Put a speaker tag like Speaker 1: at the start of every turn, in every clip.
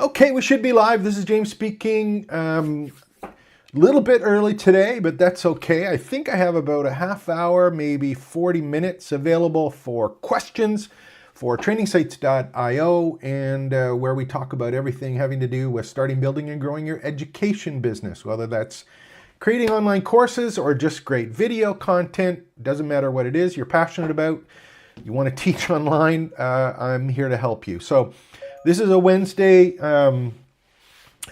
Speaker 1: Okay, we should be live. This is James speaking. Little bit early today, but that's okay. I think I have about a half hour, maybe 40 minutes available for questions for trainingsites.io and where we talk about everything having to do with starting, building, and growing your education business, whether that's creating online courses or just great video content. Doesn't matter what it is you're passionate about. You want to teach online, I'm here to help you. So this is a Wednesday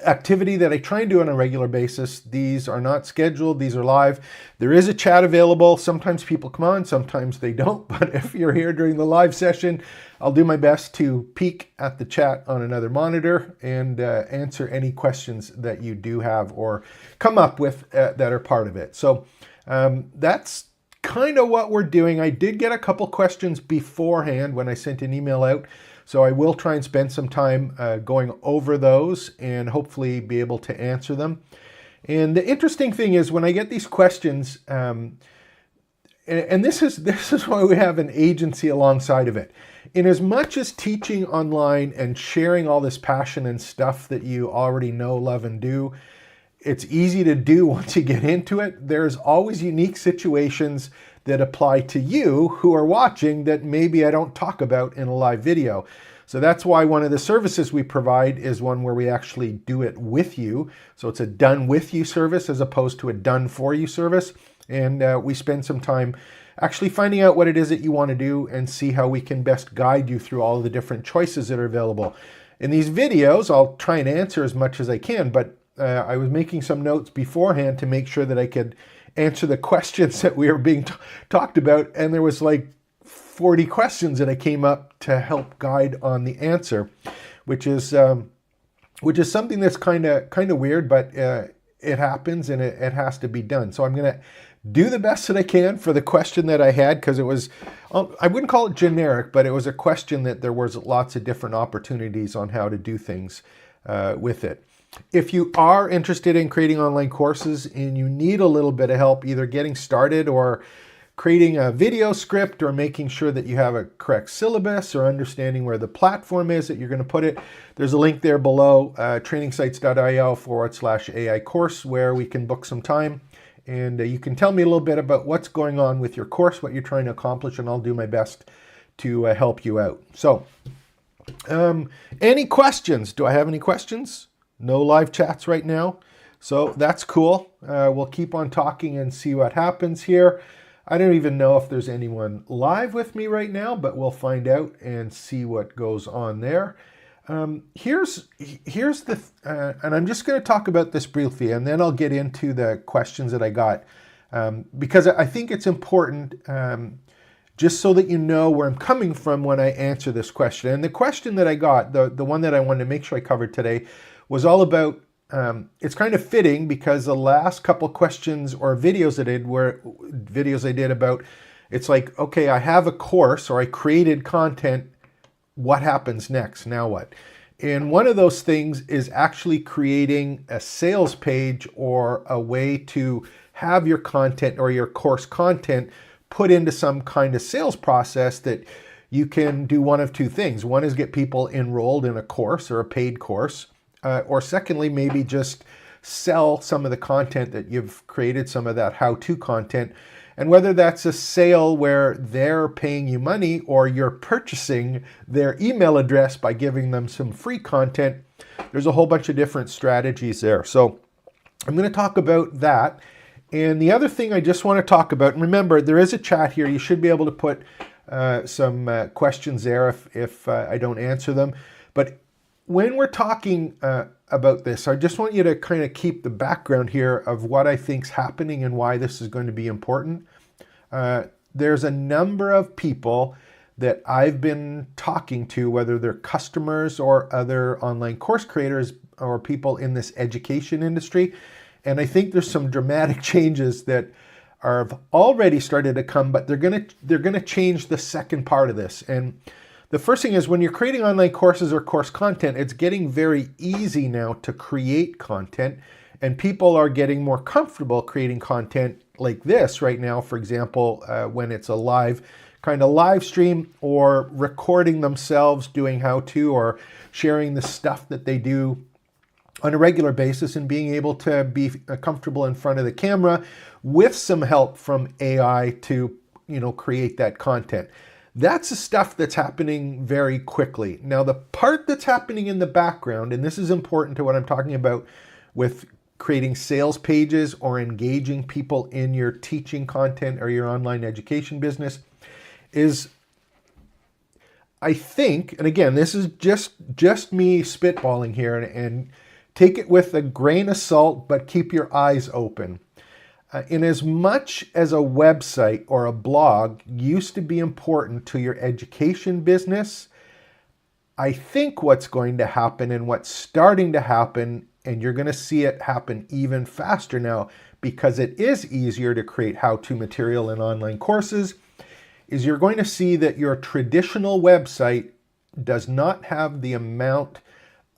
Speaker 1: activity that I try and do on a regular basis. These are not scheduled, these are live. There is a chat available. Sometimes people come on, sometimes they don't, but if you're here during the live session, I'll do my best to peek at the chat on another monitor and answer any questions that you do have or come up with that are part of it. So that's kind of what we're doing. I did get a couple questions beforehand when I sent an email out. So I will try and spend some time going over those and hopefully be able to answer them. And the interesting thing is when I get these questions, and this is why we have an agency alongside of it. In as much as teaching online and sharing all this passion and stuff that you already know, love, and do, it's easy to do once you get into it. There's always unique situations that apply to you who are watching that maybe I don't talk about in a live video. So that's why one of the services we provide is one where we actually do it with you. So it's a done with you service as opposed to a done for you service. And we spend some time actually finding out what it is that you want to do and see how we can best guide you through all of the different choices that are available. In these videos, I'll try and answer as much as I can, but I was making some notes beforehand to make sure that I could answer the questions that we were being talked about, and there was like 40 questions that I came up to help guide on the answer, which is something that's kind of weird, but it happens and it has to be done. So I'm going to do the best that I can for the question that I had, because it was, I wouldn't call it generic, but it was a question that there was lots of different opportunities on how to do things with it. If you are interested in creating online courses and you need a little bit of help either getting started or creating a video script or making sure that you have a correct syllabus or understanding where the platform is that you're going to put it, there's a link there below, trainingsites.io/AI course, where we can book some time. And you can tell me a little bit about what's going on with your course, what you're trying to accomplish, and I'll do my best to help you out. So any questions? Do I have any questions? No live chats right now, so that's cool. We'll keep on talking and see what happens here. I don't even know if there's anyone live with me right now, but we'll find out and see what goes on there. Here's the, and I'm just going to talk about this briefly, and then I'll get into the questions that I got, because I think it's important, just so that you know where I'm coming from when I answer this question. And the question that I got, the one that I wanted to make sure I covered today, was all about, it's kind of fitting because the last couple questions or videos I did were videos I did about, it's like, okay, I have a course or I created content, what happens next? Now what? And one of those things is actually creating a sales page or a way to have your content or your course content put into some kind of sales process that you can do one of two things. One is get people enrolled in a course or a paid course. Or secondly, maybe just sell some of the content that you've created, some of that how-to content. And whether that's a sale where they're paying you money or you're purchasing their email address by giving them some free content, there's a whole bunch of different strategies there. So I'm going to talk about that. And the other thing I just want to talk about, and remember, there is a chat here. You should be able to put some questions there if I don't answer them. But when we're talking about this, I just want you to kind of keep the background here of what I think's happening and why this is going to be important. There's a number of people that I've been talking to, whether they're customers or other online course creators or people in this education industry. And I think there's some dramatic changes that have already started to come, but they're gonna change the second part of this. And the first thing is when you're creating online courses or course content, it's getting very easy now to create content, and people are getting more comfortable creating content like this right now. For example, when it's a live kind of live stream or recording themselves doing how-to or sharing the stuff that they do on a regular basis and being able to be comfortable in front of the camera with some help from AI to, create that content. That's the stuff that's happening very quickly. Now, the part that's happening in the background, and this is important to what I'm talking about with creating sales pages or engaging people in your teaching content or your online education business, is I think, and again, this is just me spitballing here, and take it with a grain of salt, but keep your eyes open. In as much as a website or a blog used to be important to your education business, I think what's going to happen and what's starting to happen, and you're going to see it happen even faster now because it is easier to create how-to material in online courses, is you're going to see that your traditional website does not have the amount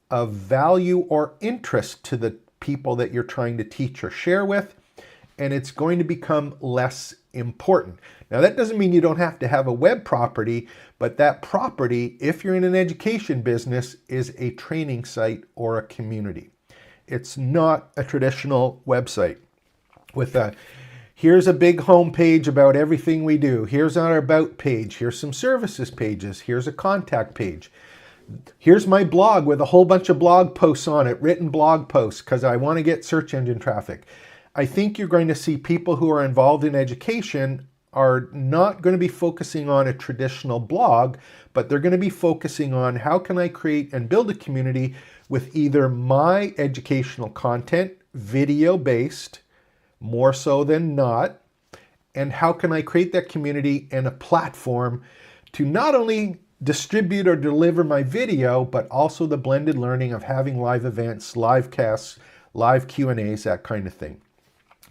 Speaker 1: of value or interest to the people that you're trying to teach or share with, and it's going to become less important. Now, that doesn't mean you don't have to have a web property, but that property, if you're in an education business, is a training site or a community. It's not a traditional website with here's a big home page about everything we do. Here's our about page. Here's some services pages. Here's a contact page. Here's my blog with a whole bunch of blog posts on it, written blog posts, because I want to get search engine traffic. I think you're going to see people who are involved in education are not going to be focusing on a traditional blog, but they're going to be focusing on how can I create and build a community with either my educational content, video-based, more so than not, and how can I create that community and a platform to not only distribute or deliver my video, but also the blended learning of having live events, live casts, live Q&As, that kind of thing.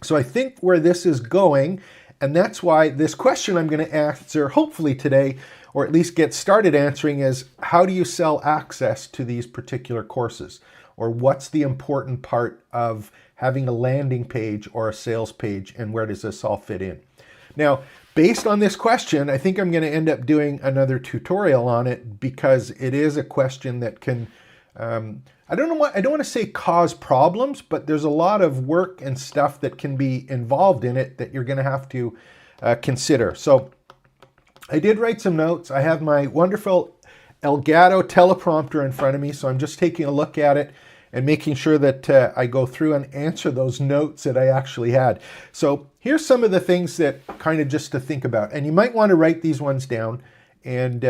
Speaker 1: So I think where this is going, and that's why this question I'm going to answer hopefully today, or at least get started answering, is how do you sell access to these particular courses? Or what's the important part of having a landing page or a sales page, and where does this all fit in? Now, based on this question, I think I'm going to end up doing another tutorial on it because it is a question that can, I don't want to say cause problems, but there's a lot of work and stuff that can be involved in it that you're going to have to consider. So I did write some notes. I have my wonderful Elgato teleprompter in front of me, so I'm just taking a look at it and making sure that I go through and answer those notes that I actually had. So here's some of the things that kind of just to think about. And you might want to write these ones down and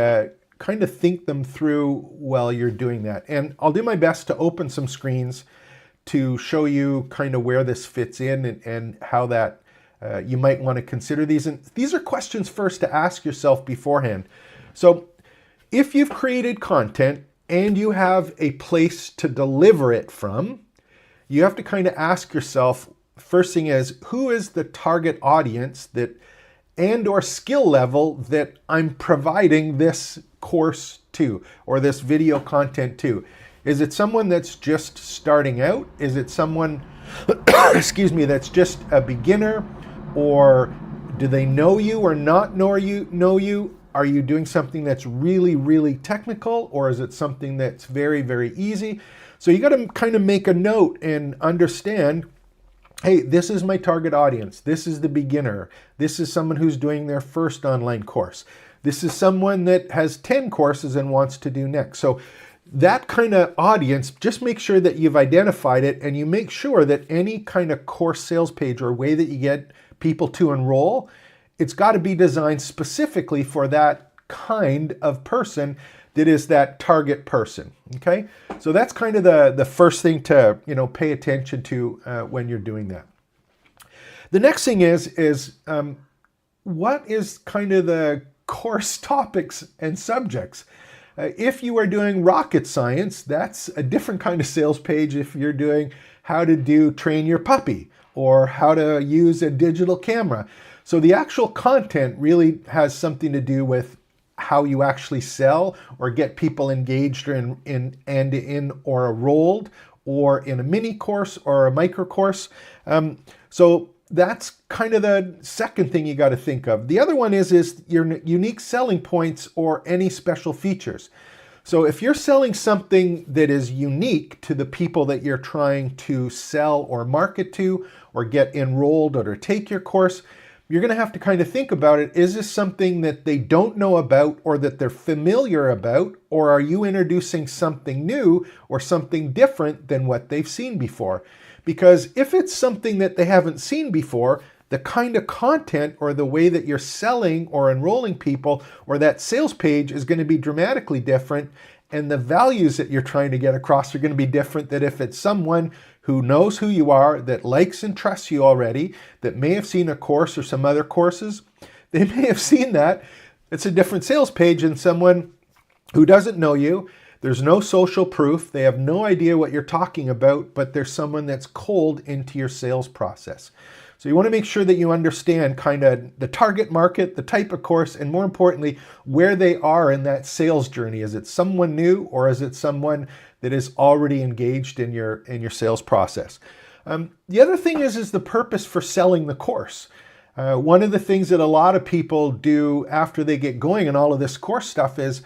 Speaker 1: kind of think them through while you're doing that. And I'll do my best to open some screens to show you kind of where this fits in and how that you might want to consider these. And these are questions first to ask yourself beforehand. So if you've created content and you have a place to deliver it from, you have to kind of ask yourself, first thing is, who is the target audience that and or skill level that I'm providing this course to or this video content to? Is it someone that's just starting out? Is it someone, excuse me, that's just a beginner? Or do they know you or not know you? Are you doing something that's really, really technical, or is it something that's very, very easy? So you got to kind of make a note and understand, hey, this is my target audience. This is the beginner. This is someone who's doing their first online course. This is someone that has 10 courses and wants to do next. So that kind of audience, just make sure that you've identified it, and you make sure that any kind of course sales page or way that you get people to enroll, it's got to be designed specifically for that kind of person that is that target person, okay? So that's kind of the first thing to, pay attention to when you're doing that. The next thing is what is kind of the course topics and subjects? If you are doing rocket science, that's a different kind of sales page. If you're doing how to train your puppy or how to use a digital camera. So the actual content really has something to do with how you actually sell or get people engaged or in or enrolled or in a mini course or a micro course. So that's kind of the second thing you got to think of. The other one is your unique selling points or any special features. So if you're selling something that is unique to the people that you're trying to sell or market to or get enrolled or to take your course, you're going to have to kind of think about it. Is this something that they don't know about or that they're familiar about? Or are you introducing something new or something different than what they've seen before? Because if it's something that they haven't seen before, the kind of content or the way that you're selling or enrolling people or that sales page is going to be dramatically different. And the values that you're trying to get across are going to be different than if it's someone who knows who you are, that likes and trusts you already, that may have seen a course or some other courses. They may have seen that. It's a different sales page than someone who doesn't know you. There's no social proof. They have no idea what you're talking about, but there's someone that's cold into your sales process. So you want to make sure that you understand kind of the target market, the type of course, and more importantly, where they are in that sales journey. Is it someone new or is it someone that is already engaged in your sales process? The other thing is the purpose for selling the course. One of the things that a lot of people do after they get going and all of this course stuff is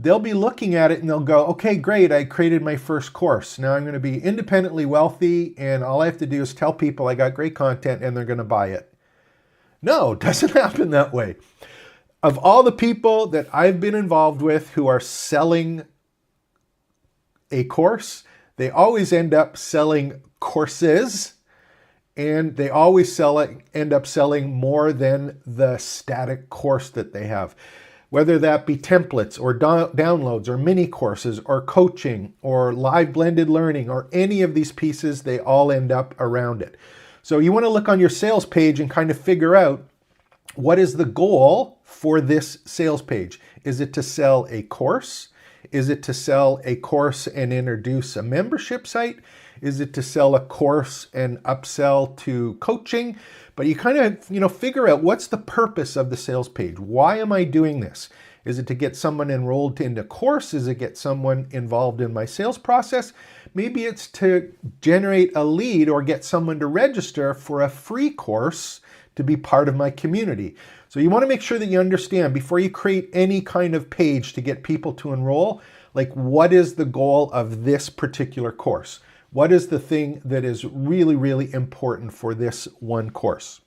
Speaker 1: they'll be looking at it and they'll go, okay, great, I created my first course. Now I'm going to be independently wealthy and all I have to do is tell people I got great content and they're going to buy it. No, it doesn't happen that way. Of all the people that I've been involved with who are selling a course, they always end up selling courses and they always end up selling more than the static course that they have. Whether that be templates or downloads or mini courses or coaching or live blended learning or any of these pieces, they all end up around it. So you want to look on your sales page and kind of figure out what is the goal for this sales page. Is it to sell a course? Is it to sell a course and introduce a membership site? Is it to sell a course and upsell to coaching? But you kind of, figure out what's the purpose of the sales page. Why am I doing this? Is it to get someone enrolled into a course? Is it get someone involved in my sales process? Maybe it's to generate a lead or get someone to register for a free course to be part of my community. So you want to make sure that you understand before you create any kind of page to get people to enroll, like what is the goal of this particular course? What is the thing that is really, really important for this one course?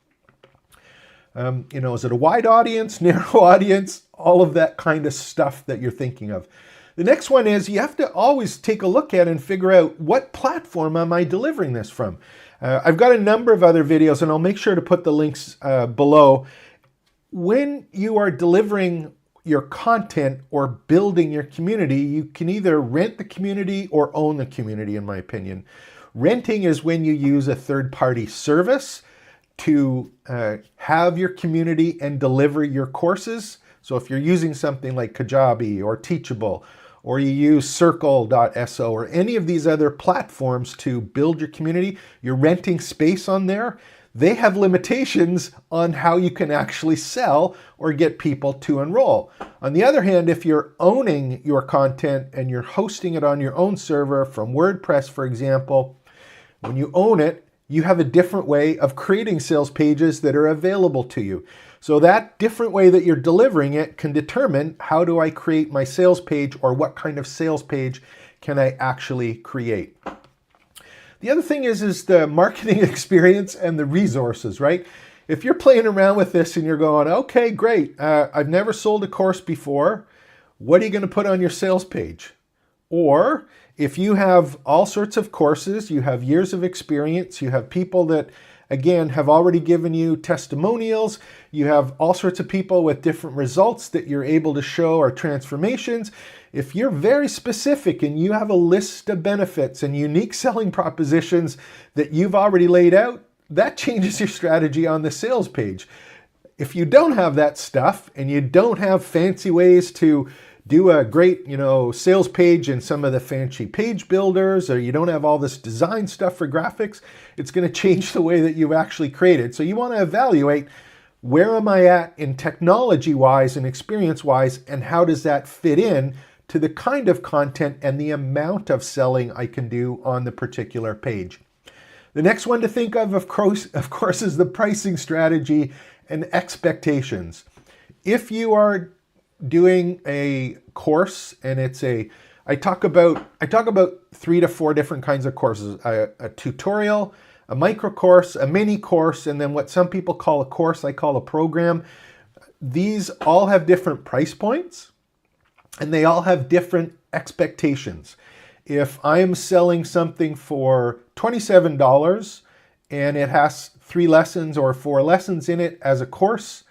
Speaker 1: Is it a wide audience, narrow audience, all of that kind of stuff that you're thinking of. The next one is you have to always take a look at and figure out what platform am I delivering this from. I've got a number of other videos and I'll make sure to put the links below. When you are delivering your content or building your community, you can either rent the community or own the community, in my opinion. Renting is when you use a third-party service to have your community and deliver your courses. So if you're using something like Kajabi or Teachable, or you use circle.so or any of these other platforms to build your community, you're renting space on there. They have limitations on how you can actually sell or get people to enroll. On the other hand, if you're owning your content and you're hosting it on your own server from WordPress, for example, when you own it, you have a different way of creating sales pages that are available to you. So that different way that you're delivering it can determine how do I create my sales page or what kind of sales page can I actually create. The other thing is the marketing experience and the resources, right? If you're playing around with this and you're going, okay, great, I've never sold a course before, what are you going to put on your sales page? Or if you have all sorts of courses, you have years of experience, you have people that, again, have already given you testimonials, you have all sorts of people with different results that you're able to show or transformations. If you're very specific and you have a list of benefits and unique selling propositions that you've already laid out, that changes your strategy on the sales page. If you don't have that stuff and you don't have fancy ways to do a great, sales page in some of the fancy page builders, or you don't have all this design stuff for graphics, it's going to change the way that you've actually created. So you want to evaluate, where am I at in technology-wise and experience-wise, and how does that fit in to the kind of content and the amount of selling I can do on the particular page. The next one to think of course, is the pricing strategy and expectations. If you are doing a course and I talk about 3 to 4 different kinds of courses: a tutorial, a micro course, a mini course, and then what some people call a course, I call a program. These all have different price points and they all have different expectations. If I am selling something for $27 and it has 3 lessons or 4 lessons in it as a course,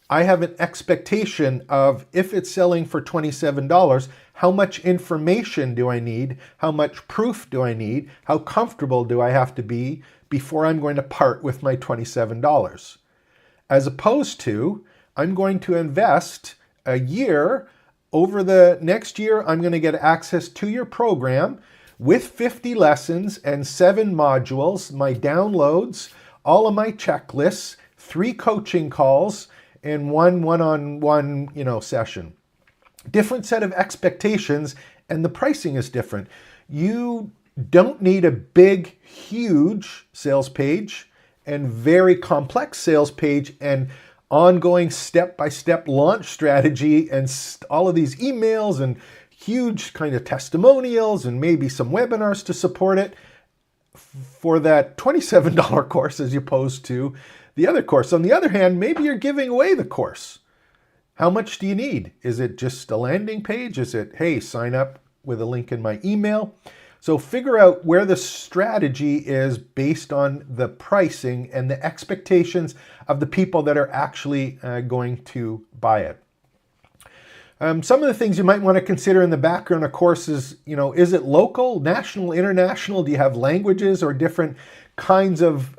Speaker 1: I have an expectation of, if it's selling for $27, how much information do I need? How much proof do I need? How comfortable do I have to be before I'm going to part with my $27? As opposed to, I'm going to invest a year. Over the next year, I'm going to get access to your program with 50 lessons and 7 modules, my downloads, all of my checklists, 3 coaching calls, and 1 one-on-one, session. Different set of expectations, and the pricing is different. You don't need a big, huge sales page and very complex sales page and ongoing step-by-step launch strategy and all of these emails and huge kind of testimonials and maybe some webinars to support it for that $27 course as opposed to the other course. On the other hand, maybe you're giving away the course. How much do you need? Is it just a landing page? Is it, hey, sign up with a link in my email? So figure out where the strategy is based on the pricing and the expectations of the people that are actually going to buy it. Some of the things you might want to consider in the background of course is, is it local, national, international? Do you have languages or different kinds of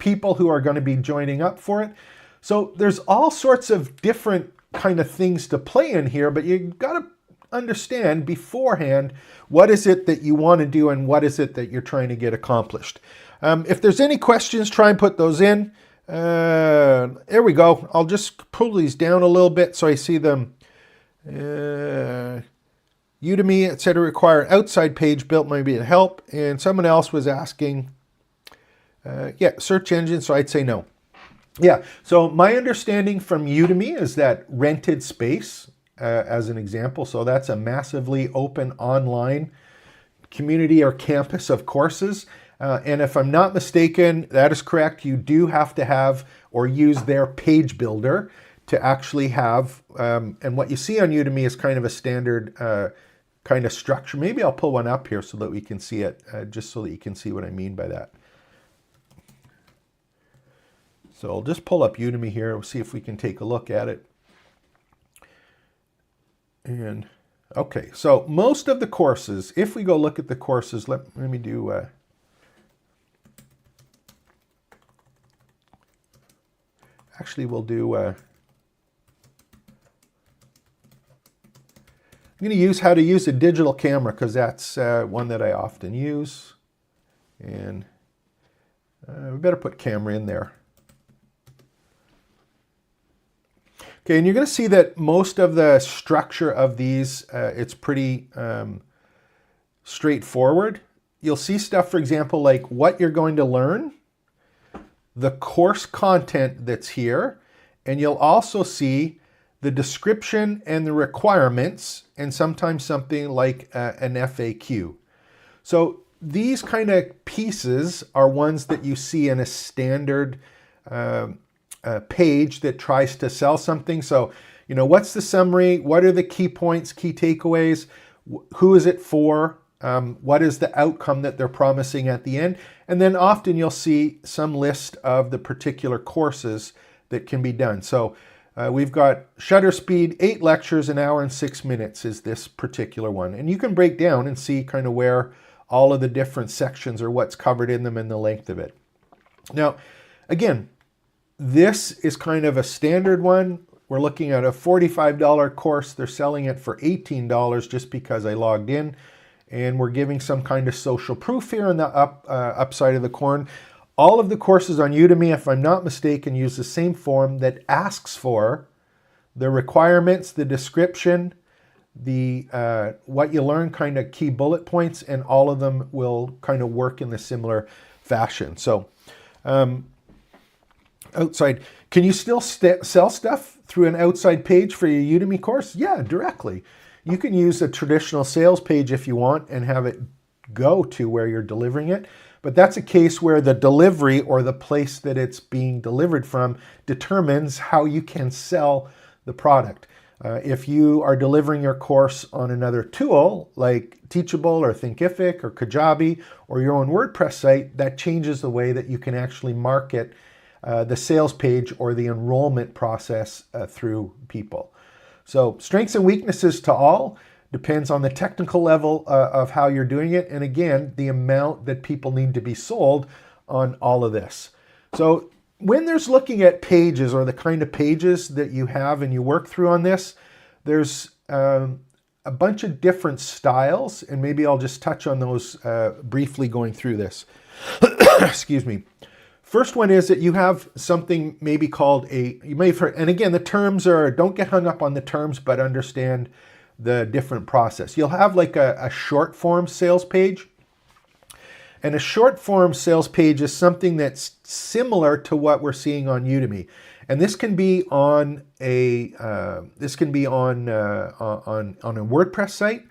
Speaker 1: people who are going to be joining up for it? So there's all sorts of different kind of things to play in here, but you've got to understand beforehand what is it that you want to do and what is it that you're trying to get accomplished. If there's any questions, try and put those in. There we go. I'll just pull these down a little bit so I see them. Udemy, etc. require outside page built, maybe to help. And someone else was asking, search engine, so I'd say no. Yeah, so my understanding from Udemy is that rented space, as an example, so that's a massively open online community or campus of courses. And if I'm not mistaken, that is correct. You do have to have or use their page builder to actually have, and what you see on Udemy is kind of a standard kind of structure. Maybe I'll pull one up here so that we can see it, just so that you can see what I mean by that. So I'll just pull up Udemy here. We'll see if we can take a look at it. And okay, so most of the courses, if we go look at the courses, let me do, actually we'll do, I'm going to use how to use a digital camera because that's one that I often use. And we better put camera in there. Okay, and you're going to see that most of the structure of these, it's pretty straightforward. You'll see stuff, for example, like what you're going to learn, the course content that's here, and you'll also see the description and the requirements, and sometimes something like an FAQ. So these kind of pieces are ones that you see in a standard page that tries to sell something. So, what's the summary? What are the key points, key takeaways? Who is it for? What is the outcome that they're promising at the end? And then often you'll see some list of the particular courses that can be done. So we've got shutter speed, 8 lectures, an hour and 6 minutes is this particular one. And you can break down and see kind of where all of the different sections or what's covered in them and the length of it. Now, again, this is kind of a standard one. We're looking at a $45 course. They're selling it for $18 just because I logged in. And we're giving some kind of social proof here on the upside of the coin. All of the courses on Udemy, if I'm not mistaken, use the same form that asks for the requirements, the description, the what you learn, kind of key bullet points, and all of them will kind of work in the similar fashion. So outside, can you still sell stuff through an outside page for your Udemy course? Yeah, directly. You can use a traditional sales page if you want and have it go to where you're delivering it. But that's a case where the delivery or the place that it's being delivered from determines how you can sell the product. If you are delivering your course on another tool like Teachable or Thinkific or Kajabi or your own WordPress site, that changes the way that you can actually market the sales page or the enrollment process through people. So strengths and weaknesses to all. Depends on the technical level of how you're doing it. And again, the amount that people need to be sold on all of this. So when there's looking at pages or the kind of pages that you have and you work through on this, there's a bunch of different styles. And maybe I'll just touch on those briefly going through this. Excuse me. First one is that you have something maybe called you may have heard, and again, the terms are, don't get hung up on the terms, but understand the different process. You'll have like a short form sales page. And a short form sales page is something that's similar to what we're seeing on Udemy. And this can be on a WordPress site,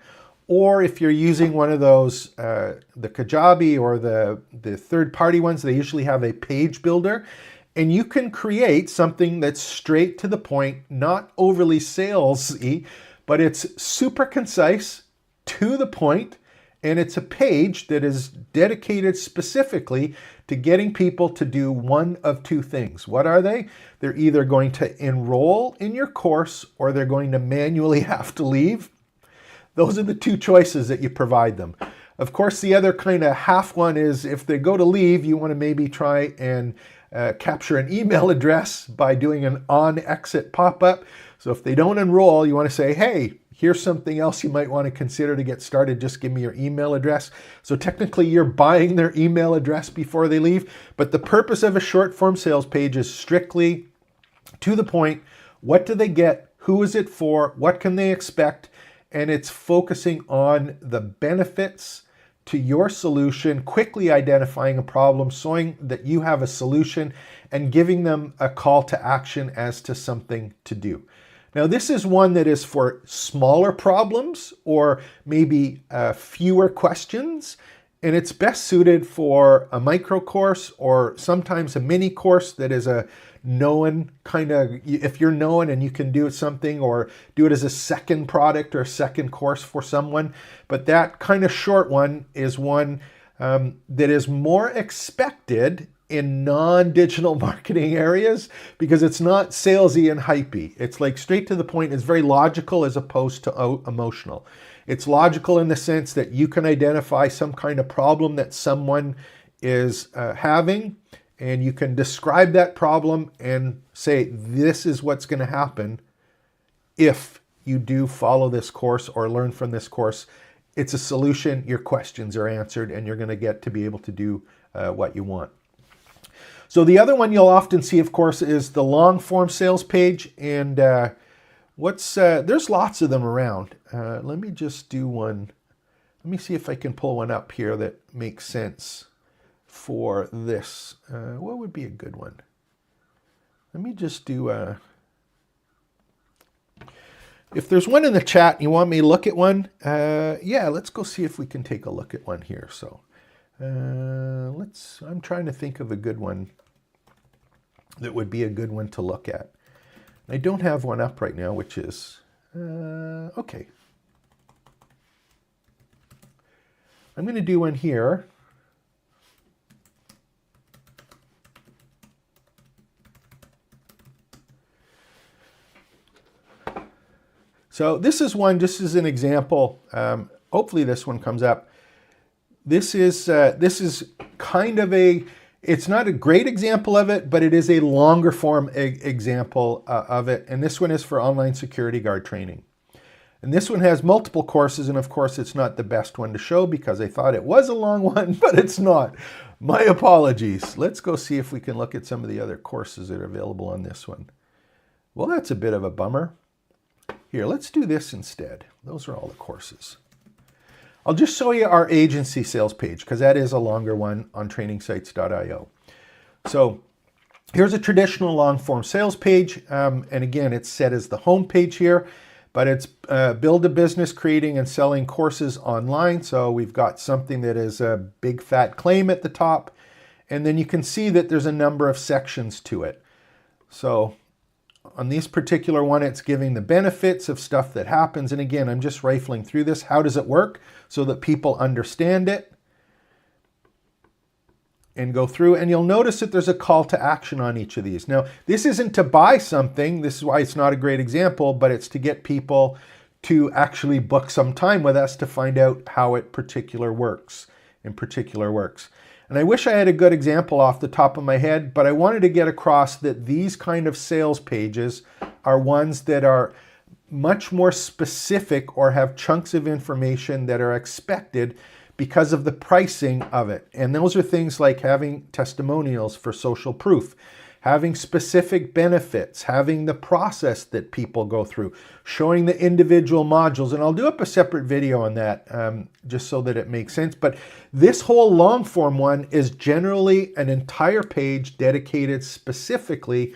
Speaker 1: or if you're using one of those, the Kajabi or the third-party ones, they usually have a page builder. And you can create something that's straight to the point, not overly salesy, but it's super concise, to the point, and it's a page that is dedicated specifically to getting people to do one of two things. What are they? They're either going to enroll in your course or they're going to manually have to leave. Those are the two choices that you provide them. Of course, the other kind of half one is if they go to leave, you want to maybe try and capture an email address by doing an on-exit pop-up. So if they don't enroll, you want to say, hey, here's something else you might want to consider to get started. Just give me your email address. So technically you're buying their email address before they leave. But the purpose of a short form sales page is strictly to the point. What do they get? Who is it for? What can they expect? And it's focusing on the benefits to your solution, quickly identifying a problem, showing that you have a solution, and giving them a call to action as to something to do. Now, this is one that is for smaller problems or maybe fewer questions, and it's best suited for a micro course or sometimes a mini course that is a known kind of, if you're known and you can do something or do it as a second product or a second course for someone. But that kind of short one is one that is more expected in non-digital marketing areas because it's not salesy and hypey. It's like straight to the point. It's very logical as opposed to emotional. It's logical in the sense that you can identify some kind of problem that someone is having, and you can describe that problem and say, this is what's going to happen if you do follow this course or learn from this course. It's a solution, your questions are answered, and you're going to get to be able to do what you want. So the other one you'll often see, of course, is the long form sales page. And there's lots of them around. Let me just do one. Let me see if I can pull one up here that makes sense for this. What would be a good one? Let me just do if there's one in the chat and you want me to look at one, yeah, let's go see if we can take a look at one here. So I'm trying to think of a good one that would be a good one to look at. I don't have one up right now, which is okay. I'm going to do one here. So this is one, just as an example. Hopefully this one comes up. This is kind of it's not a great example of it, but it is a longer form example of it. And this one is for online security guard training. And this one has multiple courses, and of course it's not the best one to show because I thought it was a long one, but it's not. My apologies. Let's go see if we can look at some of the other courses that are available on this one. Well, that's a bit of a bummer. Here, let's do this instead. Those are all the courses. I'll just show you our agency sales page because that is a longer one on trainingsites.io. So here's a traditional long form sales page. And again, it's set as the home page here, but it's build a business creating and selling courses online. So we've got something that is a big fat claim at the top. And then you can see that there's a number of sections to it. So on this particular one, it's giving the benefits of stuff that happens. And again, I'm just rifling through this. How does it work so that people understand it and go through? And you'll notice that there's a call to action on each of these. Now, this isn't to buy something. This is why it's not a great example, but it's to get people to actually book some time with us to find out how it works. And I wish I had a good example off the top of my head, but I wanted to get across that these kind of sales pages are ones that are much more specific or have chunks of information that are expected because of the pricing of it. And those are things like having testimonials for social proof, having specific benefits, having the process that people go through, showing the individual modules. And I'll do up a separate video on that just so that it makes sense. But this whole long form one is generally an entire page dedicated specifically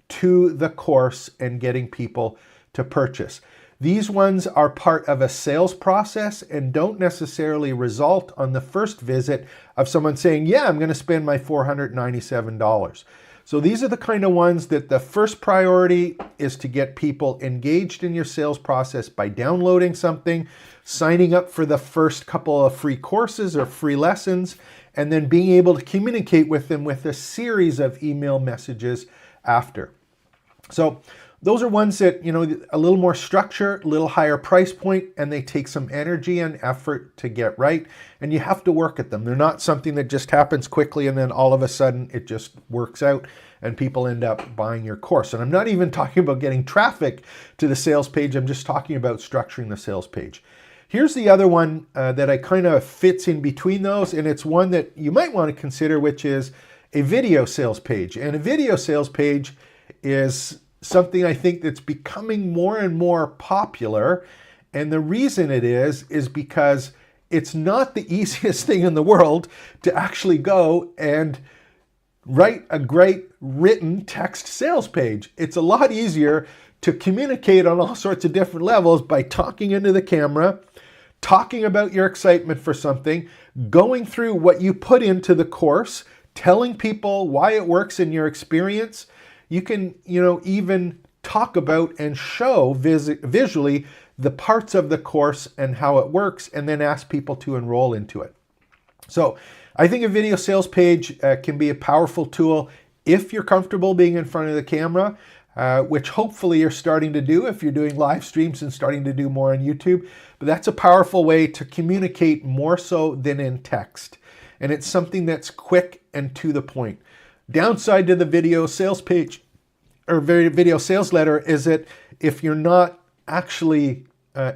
Speaker 1: to the course and getting people to purchase. These ones are part of a sales process and don't necessarily result on the first visit of someone saying, yeah, I'm going to spend my $497. So these are the kind of ones that the first priority is to get people engaged in your sales process by downloading something, signing up for the first couple of free courses or free lessons, and then being able to communicate with them with a series of email messages after. So those are ones that, you know, a little more structure, a little higher price point, and they take some energy and effort to get right. And you have to work at them. They're not something that just happens quickly and then all of a sudden it just works out and people end up buying your course. And I'm not even talking about getting traffic to the sales page. I'm just talking about structuring the sales page. Here's the other one that I kind of fits in between those. And it's one that you might want to consider, which is a video sales page. And a video sales page is something I think that's becoming more and more popular. And the reason it is because it's not the easiest thing in the world to actually go and write a great written text sales page. It's a lot easier to communicate on all sorts of different levels by talking into the camera, talking about your excitement for something, going through what you put into the course, telling people why it works in your experience. You can, even talk about and show visually the parts of the course and how it works, and then ask people to enroll into it. So I think a video sales page can be a powerful tool if you're comfortable being in front of the camera, which hopefully you're starting to do if you're doing live streams and starting to do more on YouTube. But that's a powerful way to communicate more so than in text. And it's something that's quick and to the point. Downside to the video sales page or video sales letter is that if you're not actually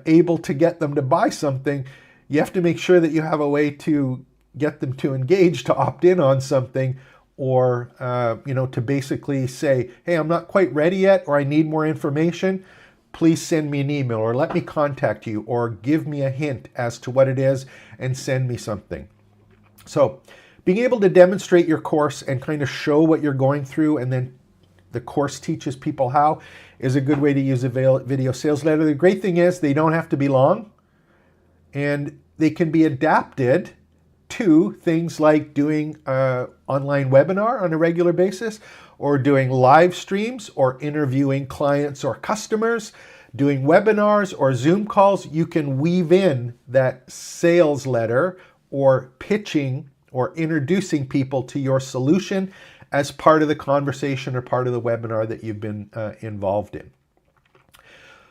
Speaker 1: able to get them to buy something, you have to make sure that you have a way to get them to engage, to opt in on something, or to basically say, hey, I'm not quite ready yet, or I need more information. Please send me an email, or let me contact you, or give me a hint as to what it is and send me something. So being able to demonstrate your course and kind of show what you're going through, and then the course teaches people how, is a good way to use a video sales letter. The great thing is they don't have to be long, and they can be adapted to things like doing an online webinar on a regular basis, or doing live streams, or interviewing clients or customers, doing webinars or Zoom calls. You can weave in that sales letter or pitching or introducing people to your solution as part of the conversation or part of the webinar that you've been involved in.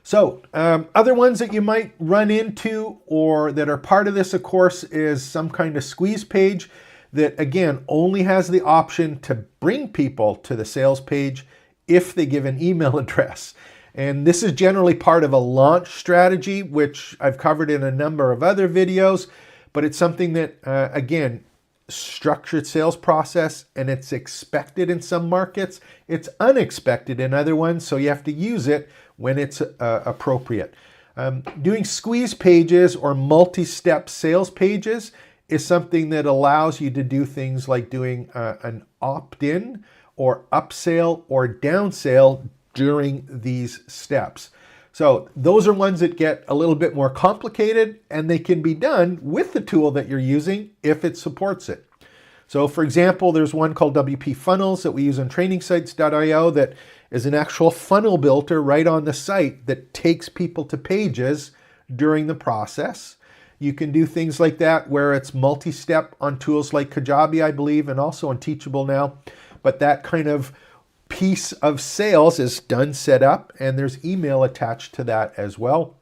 Speaker 1: So other ones that you might run into or that are part of this, of course, is some kind of squeeze page that, again, only has the option to bring people to the sales page if they give an email address. And this is generally part of a launch strategy, which I've covered in a number of other videos, but it's something that, again, structured sales process, and it's expected in some markets. It's unexpected in other ones, so you have to use it when it's appropriate. Doing squeeze pages or multi-step sales pages is something that allows you to do things like doing an opt-in or upsell or downsell during these steps. So those are ones that get a little bit more complicated, and they can be done with the tool that you're using if it supports it. So for example, there's one called WP Funnels that we use on trainingsites.io that is an actual funnel builder right on the site that takes people to pages during the process. You can do things like that where it's multi-step on tools like Kajabi, I believe, and also on Teachable now. But that kind of piece of sales is done, set up, and there's email attached to that as well.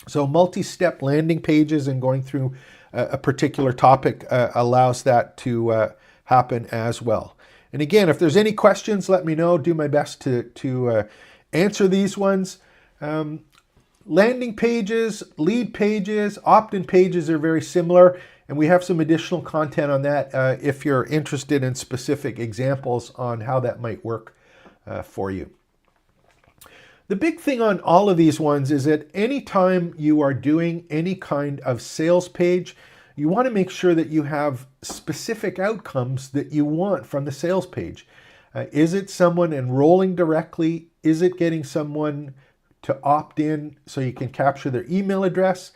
Speaker 1: So multi-step landing pages and going through a particular topic allows that to happen as well. And again, if there's any questions, let me know. Do my best to answer these ones. Landing pages, lead pages, opt-in pages are very similar, and we have some additional content on that if you're interested in specific examples on how that might work for you. The big thing on all of these ones is that anytime you are doing any kind of sales page, you want to make sure that you have specific outcomes that you want from the sales page. Is it someone enrolling directly? Is it getting someone to opt in so you can capture their email address?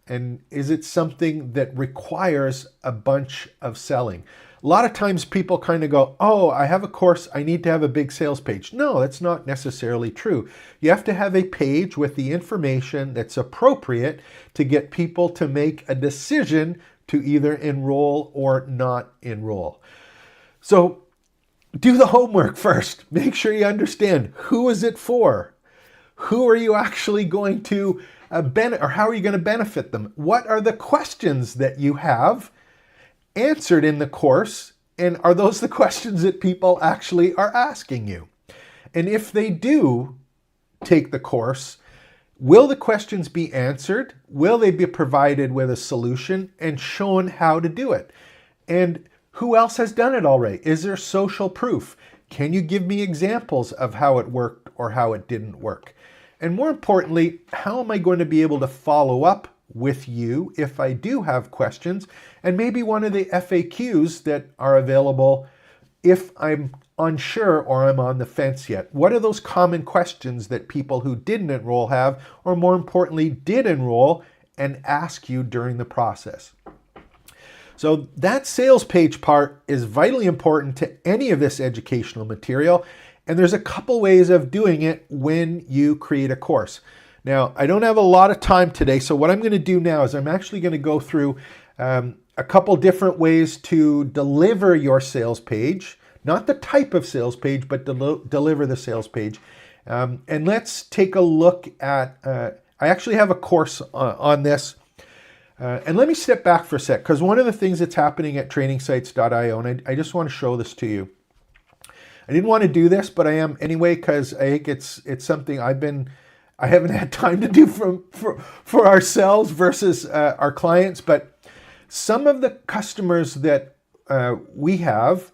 Speaker 1: And is it something that requires a bunch of selling? A lot of times people kind of go, oh, I have a course, I need to have a big sales page. No, that's not necessarily true. You have to have a page with the information that's appropriate to get people to make a decision to either enroll or not enroll. So do the homework first. Make sure you understand, who is it for? Who are you actually going to or how are you going to benefit them? What are the questions that you have answered in the course, and are those the questions that people actually are asking you? And if they do take the course, will the questions be answered? Will they be provided with a solution and shown how to do it? And who else has done it already? Is there social proof? Can you give me examples of how it worked or how it didn't work? And more importantly, how am I going to be able to follow up with you if I do have questions, and maybe one of the FAQs that are available if I'm unsure or I'm on the fence yet. What are those common questions that people who didn't enroll have, or more importantly, did enroll and ask you during the process? So that sales page part is vitally important to any of this educational material, and there's a couple ways of doing it when you create a course. Now, I don't have a lot of time today, so what I'm going to do now is I'm actually going to go through a couple different ways to deliver your sales page, not the type of sales page, but deliver the sales page. And let's take a look at, I actually have a course on this. And let me step back for a sec, because one of the things that's happening at trainingsites.io, and I just want to show this to you. I didn't want to do this, but I am anyway, because I think it's something I haven't had time to do for ourselves versus our clients. But some of the customers that we have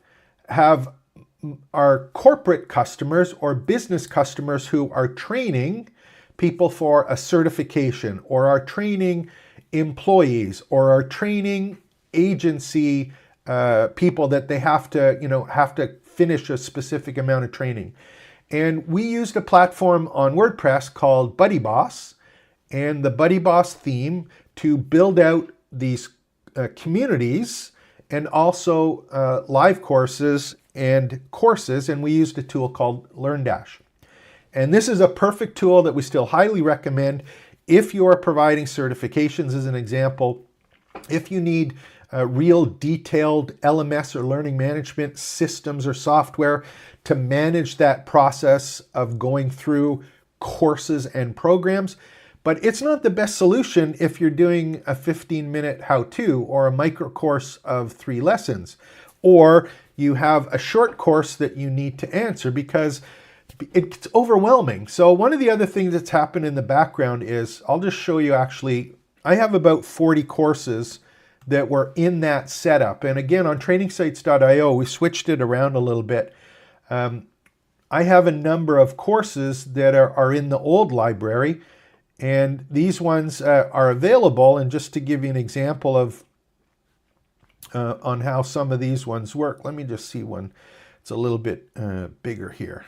Speaker 1: are corporate customers or business customers who are training people for a certification, or are training employees, or are training agency people that they have to finish a specific amount of training. And we used a platform on WordPress called BuddyBoss and the BuddyBoss theme to build out these communities and also live courses and courses. And we used a tool called LearnDash. And this is a perfect tool that we still highly recommend if you are providing certifications, as an example. If you need real detailed LMS or learning management systems or software to manage that process of going through courses and programs. But it's not the best solution if you're doing a 15-minute how-to or a micro course of 3 lessons, or you have a short course that you need to answer, because it's overwhelming. So one of the other things that's happened in the background is, I'll just show you actually, I have about 40 courses that were in that setup. And again, on trainingsites.io, we switched it around a little bit. I have a number of courses that are in the old library, And these ones are available. And just to give you an example of on how some of these ones work, let me just see one. It's a little bit bigger here.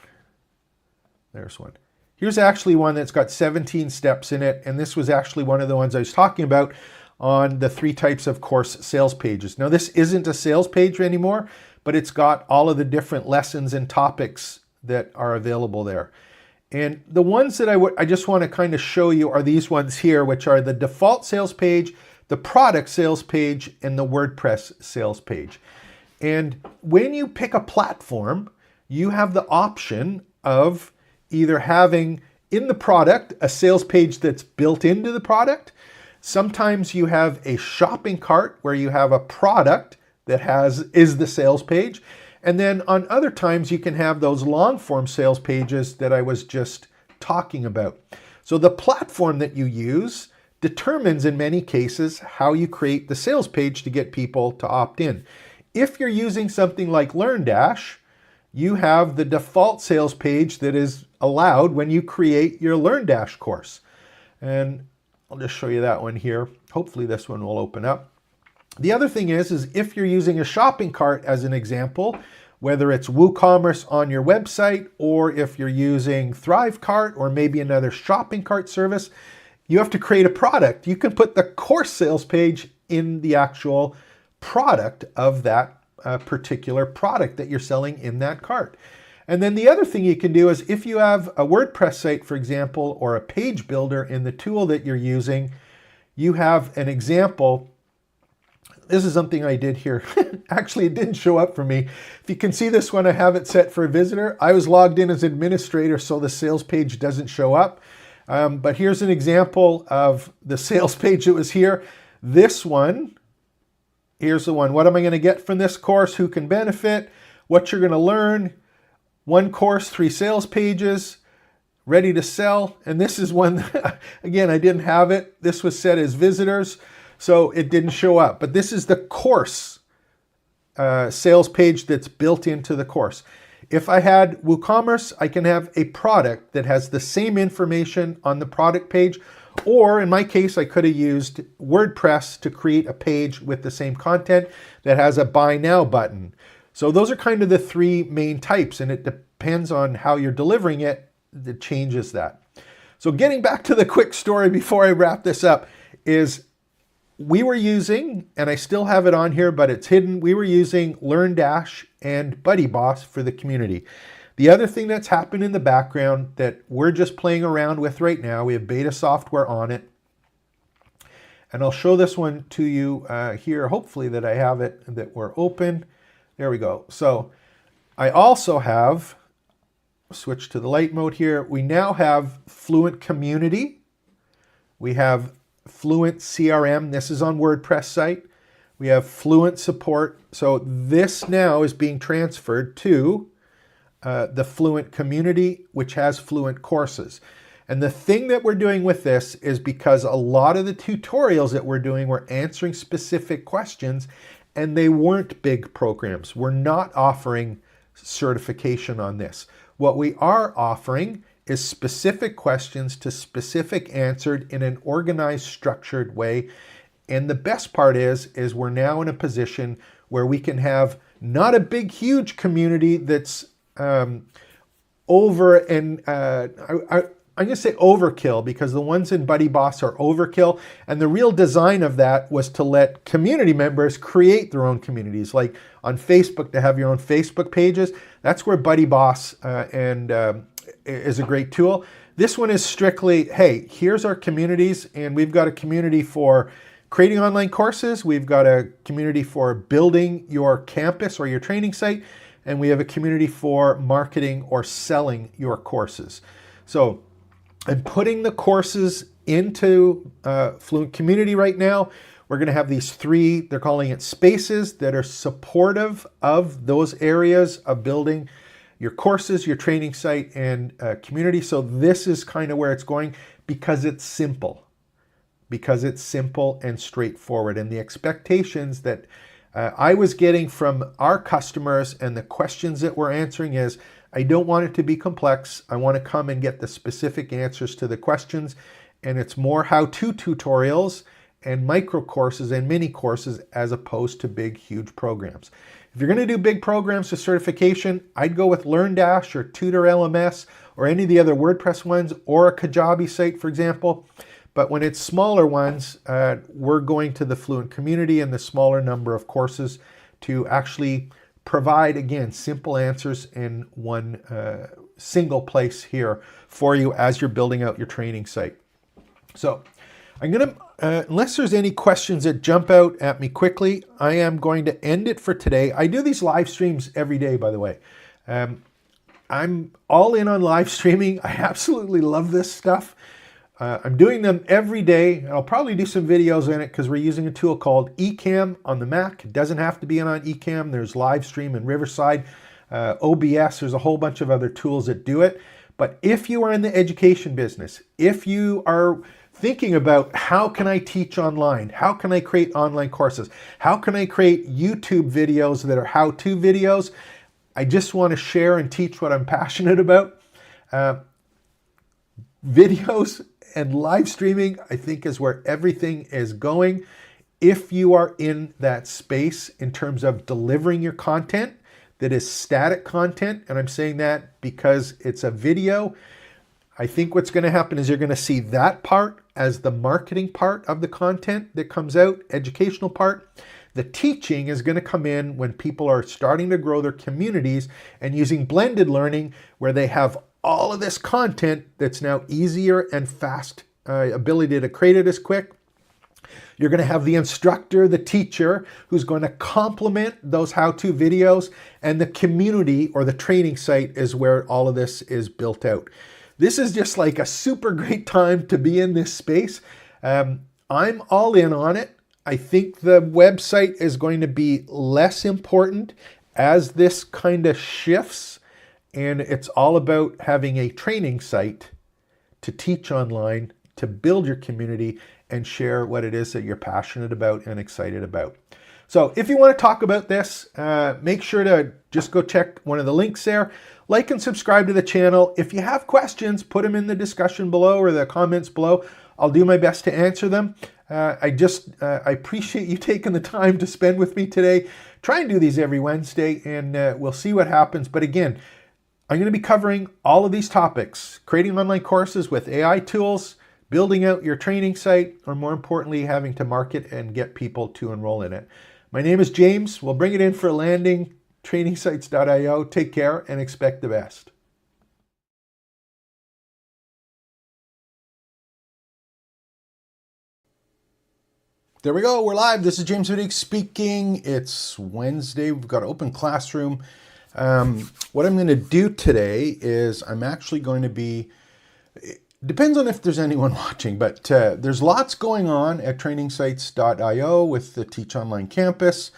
Speaker 1: There's one. Here's actually one that's got 17 steps in it. And this was actually one of the ones I was talking about on the 3 types of course sales pages. Now, this isn't a sales page anymore, but it's got all of the different lessons and topics that are available there. And the ones that I just want to kind of show you are these ones here, which are the default sales page, the product sales page, and the WordPress sales page. And when you pick a platform, you have the option of either having in the product a sales page that's built into the product. Sometimes you have a shopping cart where you have a product that is the sales page. And then on other times you can have those long form sales pages that I was just talking about. So the platform that you use determines in many cases how you create the sales page to get people to opt in. If you're using something like LearnDash, you have the default sales page that is allowed when you create your LearnDash course. And I'll just show you that one here. Hopefully this one will open up. The other thing is if you're using a shopping cart as an example, whether it's WooCommerce on your website, or if you're using ThriveCart or maybe another shopping cart service, you have to create a product. You can put the course sales page in the actual product of that particular product that you're selling in that cart. And then the other thing you can do is if you have a WordPress site, for example, or a page builder in the tool that you're using, you have an example. This is something I did here. Actually, it didn't show up for me. If you can see this one, I have it set for a visitor. I was logged in as administrator, so the sales page doesn't show up. But here's an example of the sales page that was here. This one, here's the one. What am I going to get from this course? Who can benefit? What you're going to learn? 1 course, 3 sales pages, ready to sell. And this is one, again, I didn't have it. This was set as visitors, so it didn't show up. But this is the course sales page that's built into the course. If I had WooCommerce, I can have a product that has the same information on the product page. Or in my case, I could have used WordPress to create a page with the same content that has a buy now button. So those are kind of the 3 main types, and it depends on how you're delivering it that changes that. So getting back to the quick story before I wrap this up is we were using, and I still have it on here, but it's hidden. We were using LearnDash and BuddyBoss for the community. The other thing that's happened in the background that we're just playing around with right now, we have beta software on it. And I'll show this one to you here, hopefully that I have it, that we're open. There we go. So I also have, switch to the light mode here. We now have Fluent Community. We have Fluent CRM. This is on WordPress site. We have Fluent Support. So this now is being transferred to the Fluent Community, which has Fluent courses. And the thing that we're doing with this is because a lot of the tutorials that we're doing were answering specific questions, and they weren't big programs. We're not offering certification on this. What we are offering is specific questions to specific answered in an organized, structured way. And the best part is we're now in a position where we can have not a big, huge community that's over and I'm going to say overkill, because the ones in BuddyBoss are overkill. And the real design of that was to let community members create their own communities, like on Facebook, to have your own Facebook pages. That's where BuddyBoss is a great tool. This one is strictly, hey, here's our communities, and we've got a community for creating online courses. We've got a community for building your campus or your training site, and we have a community for marketing or selling your courses. So I'm putting the courses into Fluent Community right now. We're going to have these 3, they're calling it spaces, that are supportive of those areas of building your courses, your training site, and community. So this is kind of where it's going, because it's simple. Because it's simple and straightforward. And the expectations that I was getting from our customers and the questions that we're answering is, I don't want it to be complex. I want to come and get the specific answers to the questions. and it's more how-to tutorials and micro courses and mini courses as opposed to big, huge programs. If you're going to do big programs for certification, I'd go with LearnDash or Tutor LMS or any of the other WordPress ones, or a Kajabi site, for example. But when it's smaller ones, we're going to the Fluent community and the smaller number of courses to actually provide, again, simple answers in one single place here for you as you're building out your training site. So I'm going to, unless there's any questions that jump out at me quickly, I am going to end it for today. I do these live streams every day, by the way. I'm all in on live streaming. I absolutely love this stuff. I'm doing them every day. I'll probably do some videos in it because we're using a tool called Ecamm on the Mac. It doesn't have to be on Ecamm. There's Livestream and Riverside, OBS. There's a whole bunch of other tools that do it. But if you are in the education business, if you are thinking about how can I teach online, how can I create online courses, how can I create YouTube videos that are how-to videos, I just want to share and teach what I'm passionate about. Videos and live streaming, I think, is where everything is going. If you are in that space in terms of delivering your content that is static content, and I'm saying that because it's a video, I think what's going to happen is you're going to see that part as the marketing part of the content that comes out, educational part. The teaching is going to come in when people are starting to grow their communities and using blended learning, where they have all of this content that's now easier and fast, ability to create it is quick. You're going to have the instructor, the teacher, who's going to complement those how-to videos, and the community or the training site is where all of this is built out. This is just like a super great time to be in this space. I'm all in on it. I think the website is going to be less important as this kind of shifts. And it's all about having a training site to teach online, to build your community and share what it is that you're passionate about and excited about. So if you want to talk about this, make sure to just go check one of the links there. Like and subscribe to the channel. If you have questions, put them in the discussion below or the comments below. I'll do my best to answer them. I appreciate you taking the time to spend with me today. Try and do these every Wednesday, and we'll see what happens. But again, I'm going to be covering all of these topics: creating online courses with AI tools, building out your training site, or more importantly, having to market and get people to enroll in it. My name is James. We'll bring it in for a landing. Trainingsites.io. Take care and expect the best. There we go. We're live. This is James Vidig speaking. It's Wednesday. We've got Open Classroom. What I'm going to do today is I'm actually going to be, it depends on if there's anyone watching, but there's lots going on at trainingsites.io with the Teach Online Campus.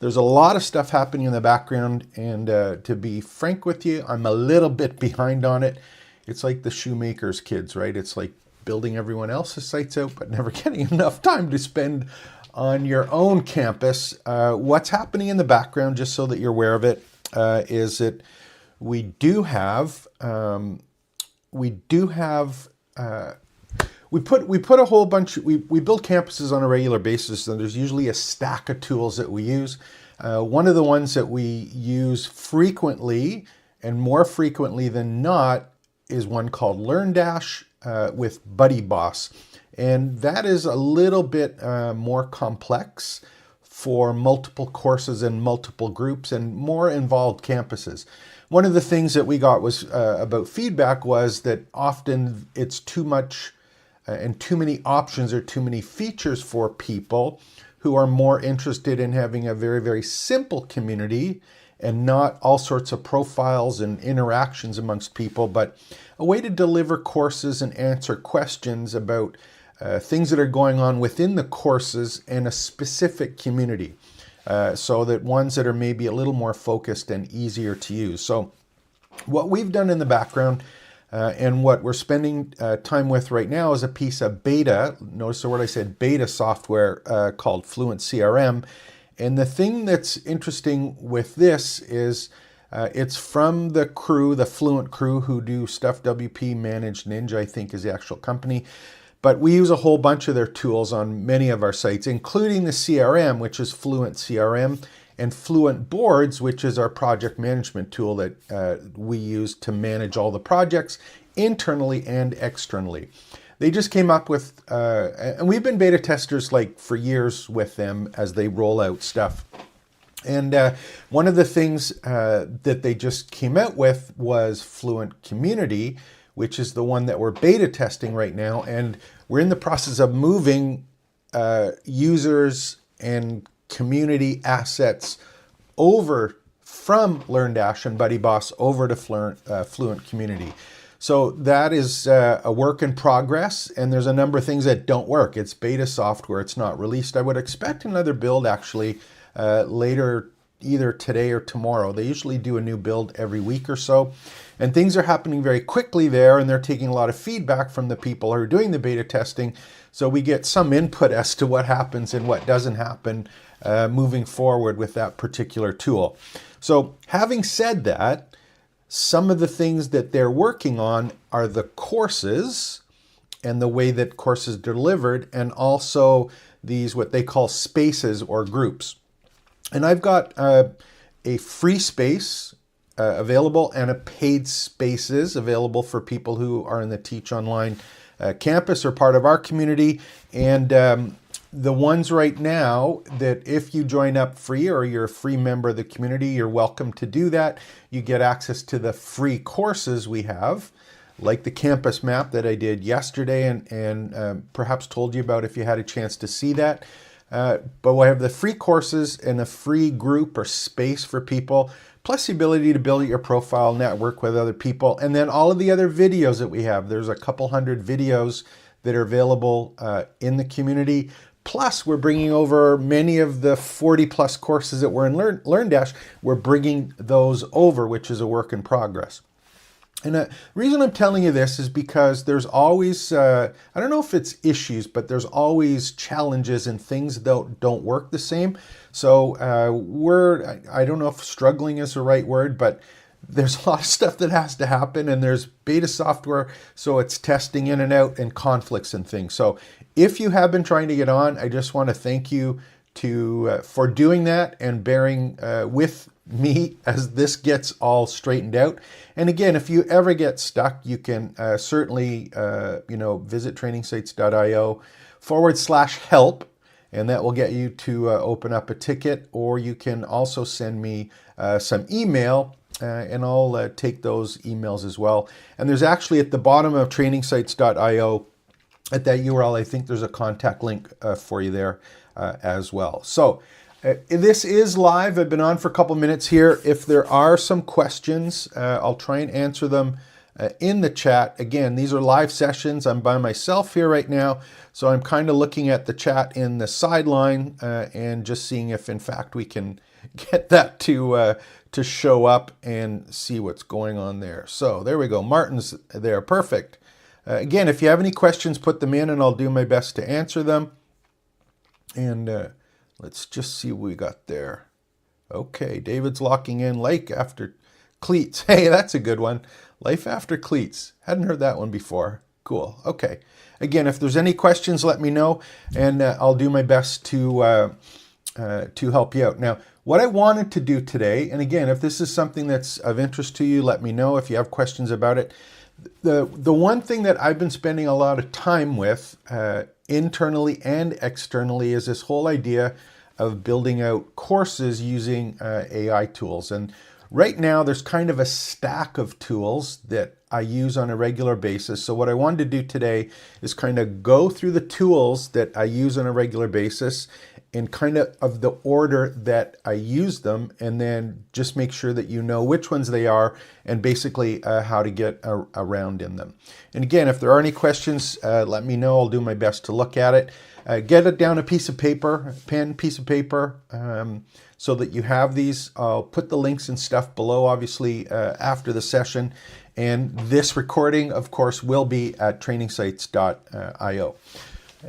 Speaker 1: There's a lot of stuff happening in the background, and to be frank with you, I'm a little bit behind on it. It's like the shoemaker's kids, right? It's like building everyone else's sites out, but never getting enough time to spend on your own campus. What's happening in the background, just so that you're aware of it, is that we do have we put a whole bunch, we build campuses on a regular basis, and there's usually a stack of tools that we use. One of the ones that we use frequently, and more frequently than not, is one called LearnDash with BuddyBoss. And that is a little bit more complex for multiple courses and multiple groups and more involved campuses. One of the things that we got was about feedback was that often it's too much and too many options or too many features for people who are more interested in having a very, very simple community and not all sorts of profiles and interactions amongst people, but a way to deliver courses and answer questions about things that are going on within the courses in a specific community. So that ones that are maybe a little more focused and easier to use. So what we've done in the background and what we're spending time with right now is a piece of beta, notice the word I said, beta software called Fluent CRM. And the thing that's interesting with this is it's from the crew, the Fluent crew, who do Stuff WP, Managed Ninja, I think is the actual company. But we use a whole bunch of their tools on many of our sites, including the CRM, which is Fluent CRM, and Fluent Boards, which is our project management tool that we use to manage all the projects internally and externally. They just came up with, and we've been beta testers like for years with them as they roll out stuff. And one of the things that they just came out with was Fluent Community, which is the one that we're beta testing right now. And we're in the process of moving users and community assets over from LearnDash and BuddyBoss over to Fluent Community. So that is a work in progress, and there's a number of things that don't work. It's beta software, it's not released. I would expect another build actually later, either today or tomorrow. They usually do a new build every week or so, and things are happening very quickly there, and they're taking a lot of feedback from the people who are doing the beta testing, so we get some input as to what happens and what doesn't happen moving forward with that particular tool. So having said that, some of the things that they're working on are the courses and the way that courses are delivered, and also these what they call spaces or groups. And I've got a free space available and a paid spaces available for people who are in the Teach Online campus or part of our community. And the ones right now that if you join up free or you're a free member of the community, you're welcome to do that. You get access to the free courses we have, like the campus map that I did yesterday and perhaps told you about if you had a chance to see that. But we have the free courses and a free group or space for people, plus the ability to build your profile, network with other people, and then all of the other videos that we have. There's a couple hundred videos that are available in the community. Plus, we're bringing over many of the 40 plus courses that were in LearnDash. We're bringing those over, which is a work in progress. And the reason I'm telling you this is because there's always, I don't know if it's issues, but there's always challenges and things that don't work the same. So I don't know if struggling is the right word, but there's a lot of stuff that has to happen, and there's beta software, so it's testing in and out and conflicts and things. So if you have been trying to get on, I just want to thank you for doing that and bearing with me as this gets all straightened out. And again, if you ever get stuck, you can certainly visit trainingsites.io/help, and that will get you to open up a ticket, or you can also send me some email and I'll take those emails as well. And there's actually at the bottom of trainingsites.io at that URL, I think there's a contact link for you there as well. So this is live. I've been on for a couple minutes here. If there are some questions, I'll try and answer them in the chat. Again, these are live sessions. I'm by myself here right now, so I'm kind of looking at the chat in the sideline and just seeing if in fact we can get that to show up and see what's going on there. So there we go. Martin's there. Perfect. Again, if you have any questions, put them in and I'll do my best to answer them. And let's just see what we got there. Okay, David's locking in Life After Cleats. Hey, that's a good one. Life After Cleats. Hadn't heard that one before. Cool. Okay. Again, if there's any questions, let me know, and I'll do my best to help you out. Now, what I wanted to do today, and again, if this is something that's of interest to you, let me know if you have questions about it. The one thing that I've been spending a lot of time with internally and externally is this whole idea of building out courses using AI tools. And right now there's kind of a stack of tools that I use on a regular basis. So what I wanted to do today is kind of go through the tools that I use on a regular basis and kind of the order that I use them, and then just make sure that you know which ones they are and basically how to get around in them. And again, if there are any questions, let me know. I'll do my best to look at it. Get it down a piece of paper, pen, piece of paper, so that you have these. I'll put the links and stuff below, obviously, after the session. And this recording, of course, will be at trainingsites.io.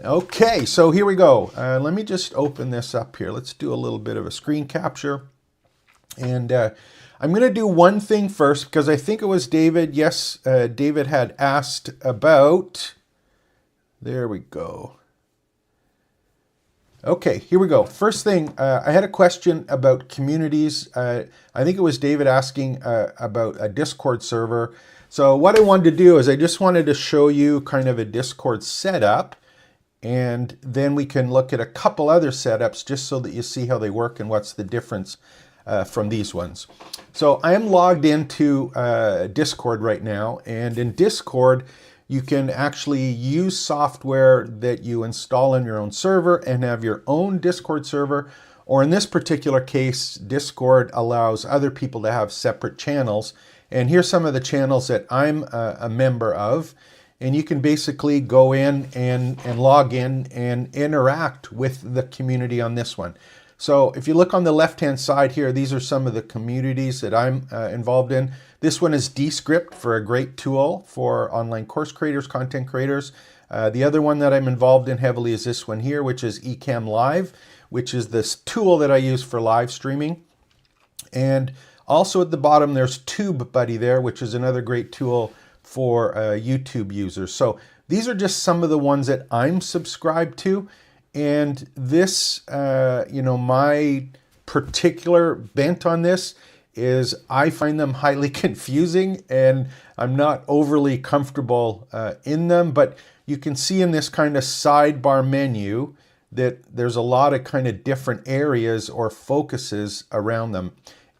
Speaker 1: Okay, so here we go. Let me just open this up here. Let's do a little bit of a screen capture. And I'm going to do one thing first, because I think it was David. Yes, David had asked about There we go. Okay, here we go. First thing, I had a question about communities. I think it was David asking about a Discord server. So what I wanted to do is I just wanted to show you kind of a Discord setup, and then we can look at a couple other setups just so that you see how they work and what's the difference from these ones. So I am logged into Discord right now, and in Discord, you can actually use software that you install on your own server and have your own Discord server. Or in this particular case, Discord allows other people to have separate channels. And here's some of the channels that I'm a member of. And you can basically go in and log in and interact with the community on this one. So if you look on the left-hand side here, these are some of the communities that I'm involved in. This one is Descript, for a great tool for online course creators, content creators. The other one that I'm involved in heavily is this one here, which is Ecamm Live, which is this tool that I use for live streaming. And also at the bottom, there's TubeBuddy there, which is another great tool for YouTube users. So these are just some of the ones that I'm subscribed to. And this, my particular bent on this is I find them highly confusing, and I'm not overly comfortable in them. But you can see in this kind of sidebar menu that there's a lot of kind of different areas or focuses around them.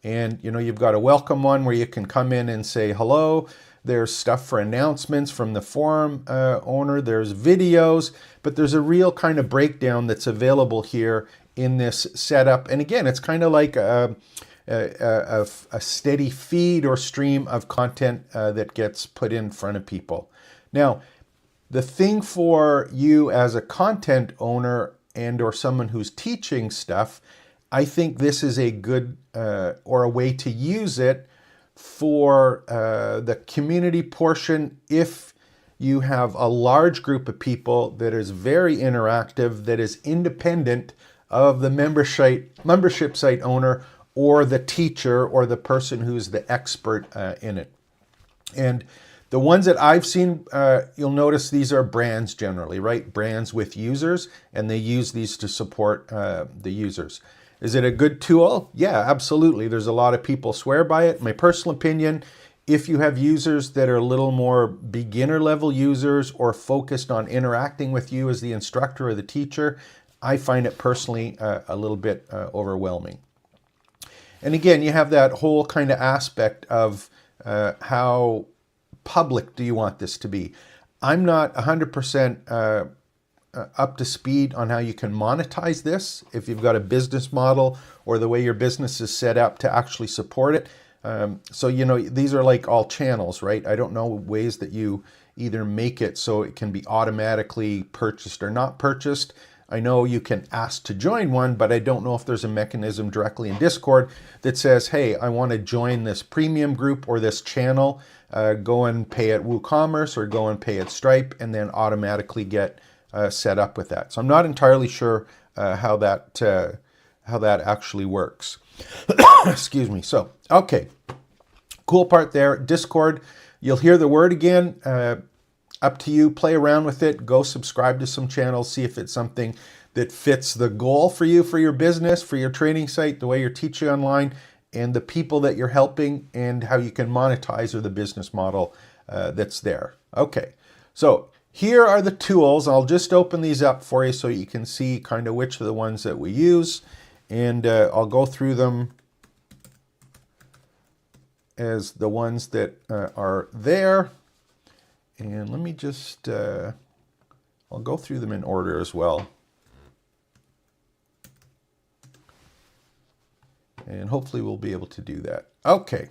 Speaker 1: And, you've got a welcome one where you can come in and say hello. There's stuff for announcements from the forum owner. There's videos, but there's a real kind of breakdown that's available here in this setup. And again, it's kind of like a steady feed or stream of content that gets put in front of people. Now, the thing for you as a content owner and or someone who's teaching stuff, I think this is a good or a way to use it for the community portion. If you have a large group of people that is very interactive, that is independent of the membership site owner or the teacher or the person who's the expert in it. And the ones that I've seen, you'll notice these are brands generally, right? Brands with users, and they use these to support the users. Is it a good tool? Yeah, absolutely. There's a lot of people swear by it. My personal opinion, if you have users that are a little more beginner level users or focused on interacting with you as the instructor or the teacher, I find it personally a little bit overwhelming. And again, you have that whole kind of aspect of how public do you want this to be? I'm not 100% up to speed on how you can monetize this if you've got a business model or the way your business is set up to actually support it. So, these are like all channels, right? I don't know ways that you either make it so it can be automatically purchased or not purchased. I know you can ask to join one, but I don't know if there's a mechanism directly in Discord that says, hey, I want to join this premium group or this channel. Go and pay at WooCommerce or go and pay at Stripe and then automatically get set up with that. So I'm not entirely sure how that actually works. Excuse me. So, okay. Cool part there. Discord, you'll hear the word again. Up to you. Play around with it. Go subscribe to some channels. See if it's something that fits the goal for you, for your business, for your training site, the way you're teaching online, and the people that you're helping, and how you can monetize or the business model that's there. Okay. So here are the tools. I'll just open these up for you so you can see kind of which are the ones that we use. And I'll go through them as the ones that are there. And let me just, I'll go through them in order as well. And hopefully we'll be able to do that. Okay.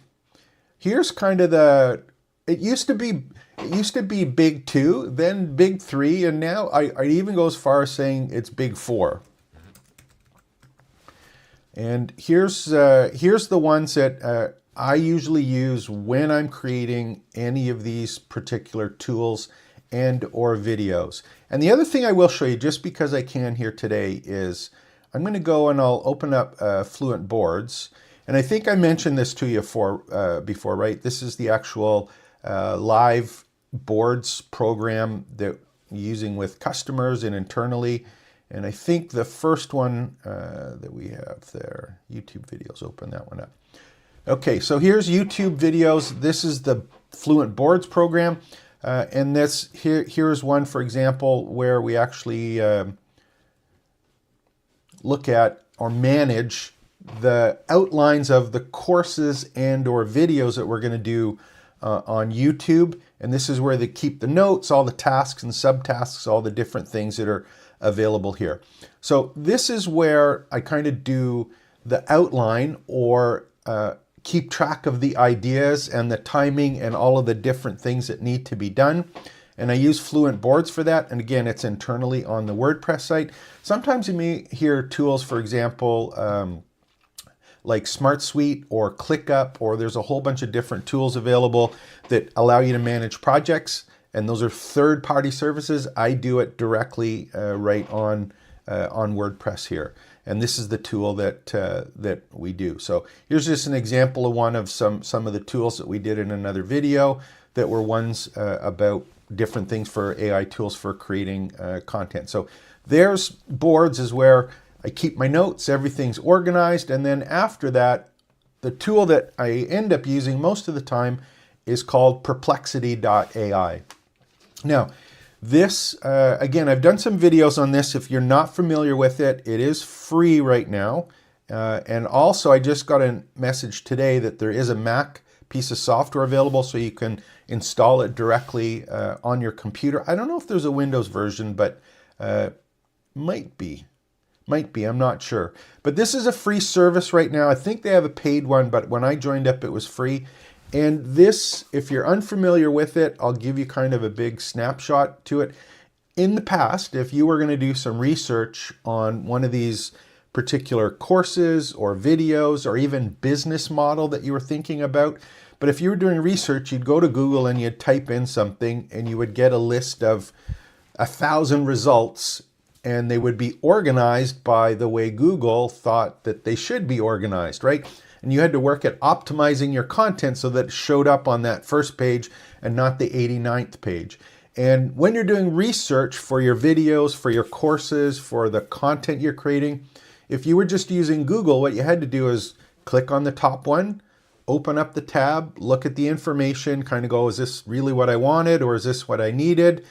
Speaker 1: Here's kind of it used to be big 2, then big 3, and now I even go as far as saying it's big 4. And here's the ones that I usually use when I'm creating any of these particular tools and or videos. And the other thing I will show you, just because I can here today, is I'm going to go and I'll open up Fluent Boards. And I think I mentioned this to you before, right? This is the actual live boards program that using with customers and internally. And I think the first one that we have there, YouTube videos, open that one up. Okay, so here's YouTube videos. This is the Fluent Boards program. And here's one, for example, where we actually look at or manage the outlines of the courses and or videos that we're going to do on YouTube. And this is where they keep the notes, all the tasks and subtasks, all the different things that are available here. So this is where I kind of do the outline or keep track of the ideas and the timing and all of the different things that need to be done. And I use Fluent Boards for that. And again, it's internally on the WordPress site. Sometimes you may hear tools, for example, like Smart Suite or ClickUp, or there's a whole bunch of different tools available that allow you to manage projects. And those are third-party services. I do it directly right on WordPress here. And this is the tool that we do. So here's just an example of one of some of the tools that we did in another video that were ones about different things for AI tools for creating content. So there's Boards is where I keep my notes, everything's organized, and then after that, the tool that I end up using most of the time is called perplexity.ai. Now, this, again, I've done some videos on this. If you're not familiar with it, it is free right now. And also, I just got a message today that there is a Mac piece of software available so you can install it directly on your computer. I don't know if there's a Windows version, but might be, I'm not sure. But this is a free service right now. I think they have a paid one, but when I joined up, it was free. And this, if you're unfamiliar with it, I'll give you kind of a big snapshot to it. In the past, if you were going to do some research on one of these particular courses or videos or even business model that you were thinking about, but if you were doing research, you'd go to Google and you'd type in something and you would get a list of 1,000 results, and they would be organized by the way Google thought that they should be organized, right? And you had to work at optimizing your content so that it showed up on that first page and not the 89th page. And when you're doing research for your videos, for your courses, for the content you're creating, if you were just using Google, what you had to do is click on the top one, open up the tab, look at the information, kind of go, is this really what I wanted or is this what I needed?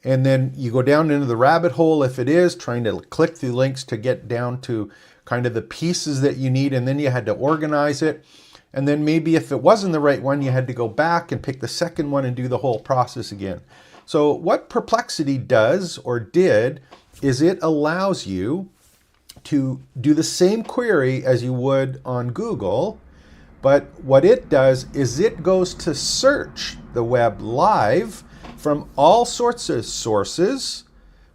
Speaker 1: And then you go down into the rabbit hole if it is, trying to click through links to get down to kind of the pieces that you need, and then you had to organize it. And then maybe if it wasn't the right one, you had to go back and pick the second one and do the whole process again. So what Perplexity does or did is it allows you to do the same query as you would on Google, but what it does is it goes to search the web live from all sorts of sources,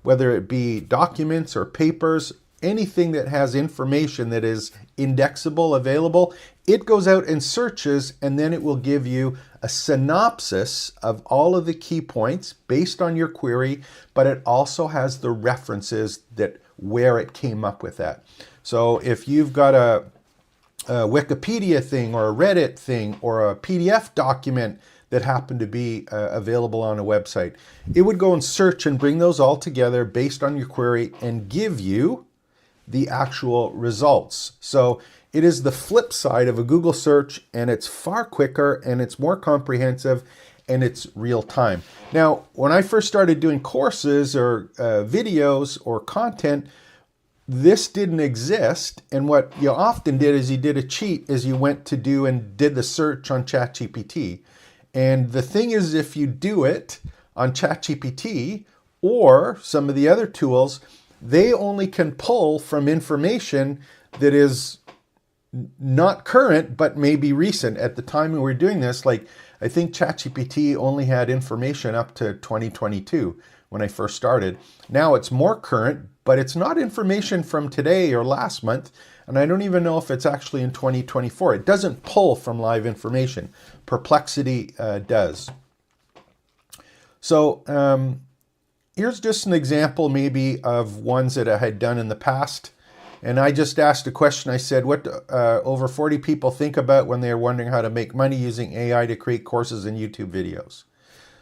Speaker 1: whether it be documents or papers, anything that has information that is indexable, available, it goes out and searches, and then it will give you a synopsis of all of the key points based on your query, but it also has the references that where it came up with that. So if you've got a Wikipedia thing or a Reddit thing or a PDF document that happened to be available on a website, it would go and search and bring those all together based on your query and give you the actual results. So it is the flip side of a Google search, and it's far quicker and it's more comprehensive and it's real time. Now, when I first started doing courses or videos or content, this didn't exist. And what you often did is you did a cheat is you went to do and did the search on ChatGPT. And the thing is, if you do it on ChatGPT or some of the other tools, they only can pull from information that is not current, but maybe recent. At the time we were doing this, like I think ChatGPT only had information up to 2022 when I first started. Now it's more current, but it's not information from today or last month. And I don't even know if it's actually in 2024. It doesn't pull from live information. Perplexity does. So here's just an example maybe of ones that I had done in the past. And I just asked a question. I said, what over 40 people think about when they're wondering how to make money using AI to create courses and YouTube videos?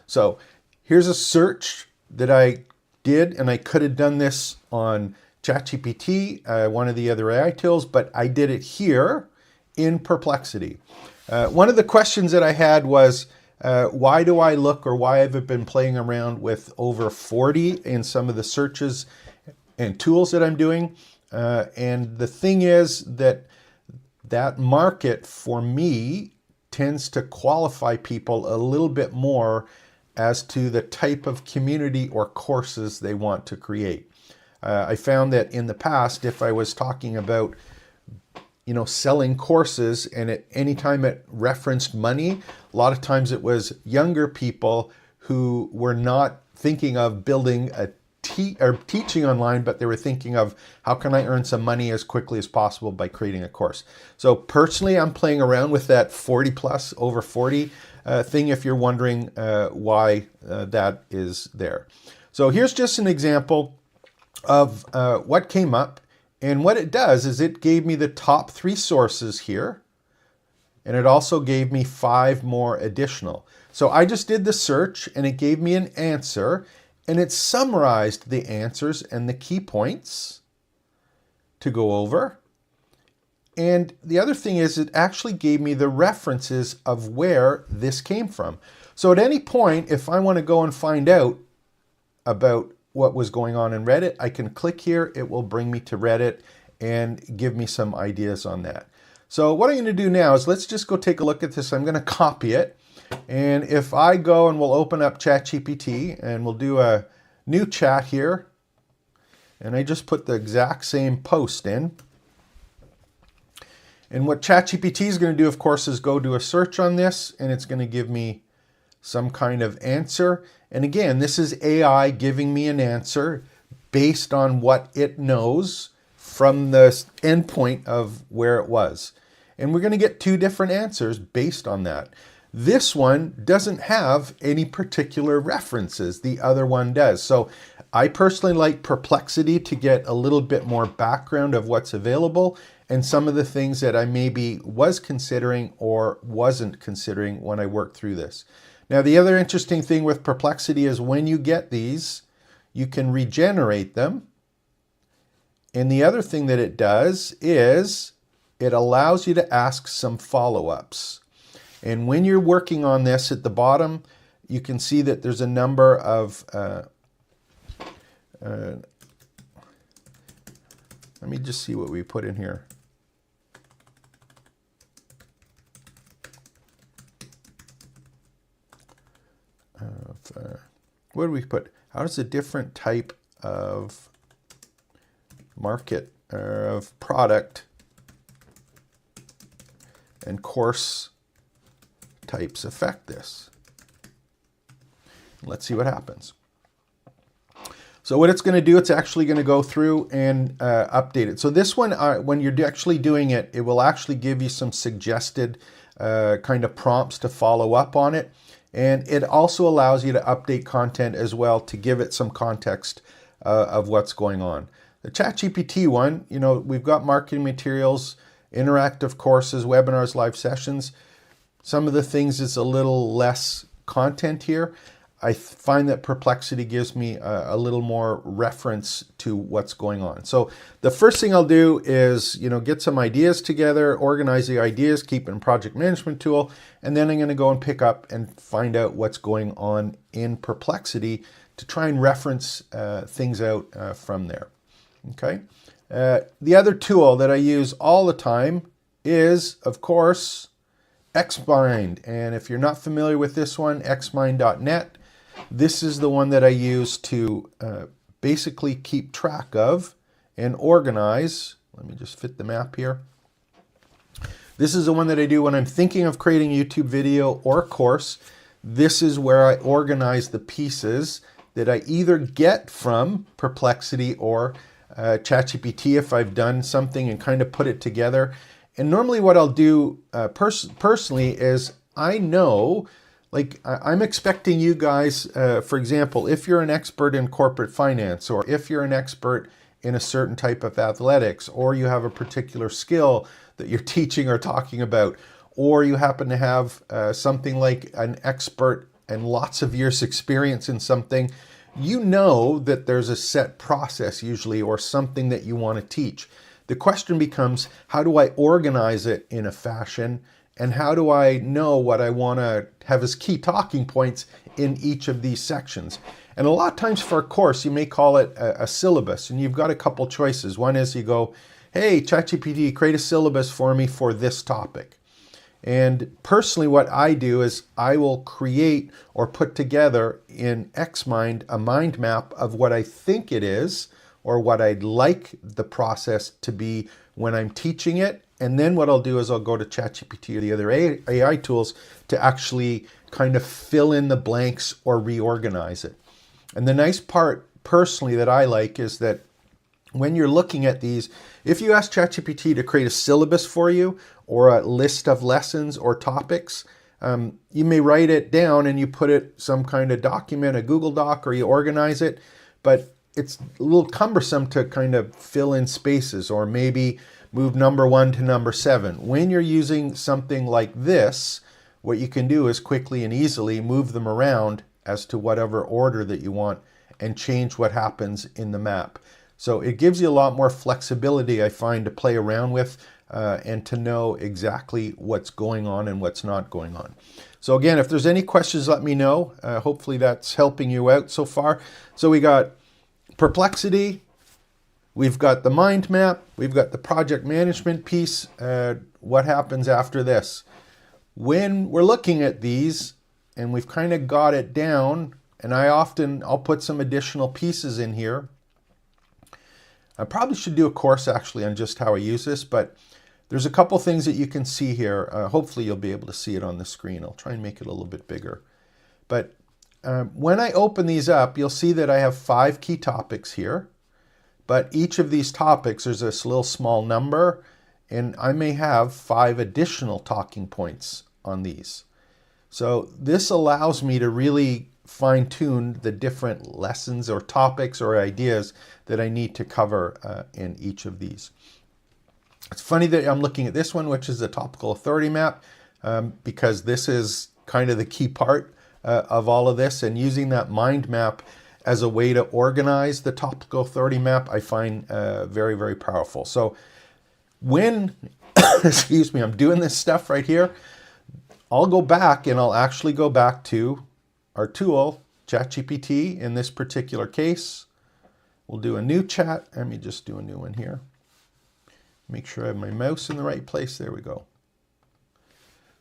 Speaker 1: So here's a search that I did, and I could have done this on ChatGPT, one of the other AI tools, but I did it here in Perplexity. One of the questions that I had was, why do I look, or why have I been playing around with over 40 in some of the searches and tools that I'm doing? And the thing is that market for me tends to qualify people a little bit more as to the type of community or courses they want to create. I found that in the past, if I was talking about, selling courses, and at any time it referenced money, a lot of times it was younger people who were not thinking of building or teaching online, but they were thinking of, how can I earn some money as quickly as possible by creating a course? So personally, I'm playing around with that 40 plus, over 40 thing, if you're wondering why that is there. So here's just an example of what came up. And what it does is it gave me the top 3 sources here. And it also gave me 5 more additional. So I just did the search and it gave me an answer. And it summarized the answers and the key points to go over. And the other thing is, it actually gave me the references of where this came from. So at any point, if I want to go and find out about what was going on in Reddit, I can click here. It will bring me to Reddit and give me some ideas on that. So what I'm going to do now is, let's just go take a look at this. I'm going to copy it. And if I go and we'll open up ChatGPT and we'll do a new chat here, and I just put the exact same post in. And what ChatGPT is going to do, of course, is go do a search on this, and it's going to give me some kind of answer. And again, this is AI giving me an answer based on what it knows from the endpoint of where it was. And we're going to get 2 different answers based on that. This one doesn't have any particular references. The other one does. So I personally like Perplexity to get a little bit more background of what's available and some of the things that I maybe was considering or wasn't considering when I worked through this. Now, the other interesting thing with Perplexity is when you get these, you can regenerate them. And the other thing that it does is it allows you to ask some follow-ups. And when you're working on this, at the bottom, you can see that there's a number of, let me just see what we put in here. What do we put? How does a different type of market or of product and course types affect this? Let's see what happens. So what it's going to do, it's actually going to go through and update it. So this one, when you're actually doing it, it will actually give you some suggested kind of prompts to follow up on it. And it also allows you to update content as well to give it some context of what's going on. The ChatGPT one, we've got marketing materials, interactive courses, webinars, live sessions. Some of the things is a little less content here. I find that Perplexity gives me a little more reference to what's going on. So the first thing I'll do is, get some ideas together, organize the ideas, keep it in project management tool, and then I'm going to go and pick up and find out what's going on in Perplexity to try and reference things out from there. Okay. The other tool that I use all the time is, of course, Xmind. And if you're not familiar with this one, xmind.net. This is the one that I use to basically keep track of and organize. Let me just fit the map here. This is the one that I do when I'm thinking of creating a YouTube video or a course. This is where I organize the pieces that I either get from Perplexity or ChatGPT if I've done something and kind of put it together. And normally what I'll do personally is I know, like I'm expecting you guys, for example, if you're an expert in corporate finance, or if you're an expert in a certain type of athletics, or you have a particular skill that you're teaching or talking about, or you happen to have something like an expert and lots of years experience in something, you know that there's a set process usually or something that you want to teach. The question becomes, how do I organize it in a fashion, and how do I know what I want to have as key talking points in each of these sections? And a lot of times for a course, you may call it a syllabus, and you've got a couple choices. One is you go, hey, ChatGPT, create a syllabus for me for this topic. And personally, what I do is I will create or put together in XMind a mind map of what I think it is, or what I'd like the process to be when I'm teaching it. And then what I'll do is I'll go to ChatGPT or the other AI tools to actually kind of fill in the blanks or reorganize it. And the nice part personally that I like is that when you're looking at these, if you ask ChatGPT to create a syllabus for you or a list of lessons or topics, you may write it down and you put it some kind of document, a Google Doc, or you organize it, but it's a little cumbersome to kind of fill in spaces or maybe move number 1 to number 7. When you're using something like this, what you can do is quickly and easily move them around as to whatever order that you want and change what happens in the map. So it gives you a lot more flexibility, I find, to play around with and to know exactly what's going on and what's not going on. So again, if there's any questions, let me know. Hopefully that's helping you out so far. So we got Perplexity, we've got the mind map, we've got the project management piece. What happens after this? When we're looking at these and we've kind of got it down, and I'll put some additional pieces in here. I probably should do a course actually on just how I use this, but there's a couple things that you can see here. Hopefully you'll be able to see it on the screen. I'll try and make it a little bit bigger. But when I open these up, you'll see that I have 5 key topics here. But each of these topics, there's this little small number, and I may have 5 additional talking points on these. So this allows me to really fine-tune the different lessons or topics or ideas that I need to cover in each of these. It's funny that I'm looking at this one, which is the topical authority map, because this is kind of the key part of all of this, and using that mind map as a way to organize the topical authority map, I find very, very powerful. So when, excuse me, I'm doing this stuff right here, I'll go back and I'll actually go back to our tool, ChatGPT, in this particular case. We'll do a new chat. Let me just do a new one here. Make sure I have my mouse in the right place. There we go.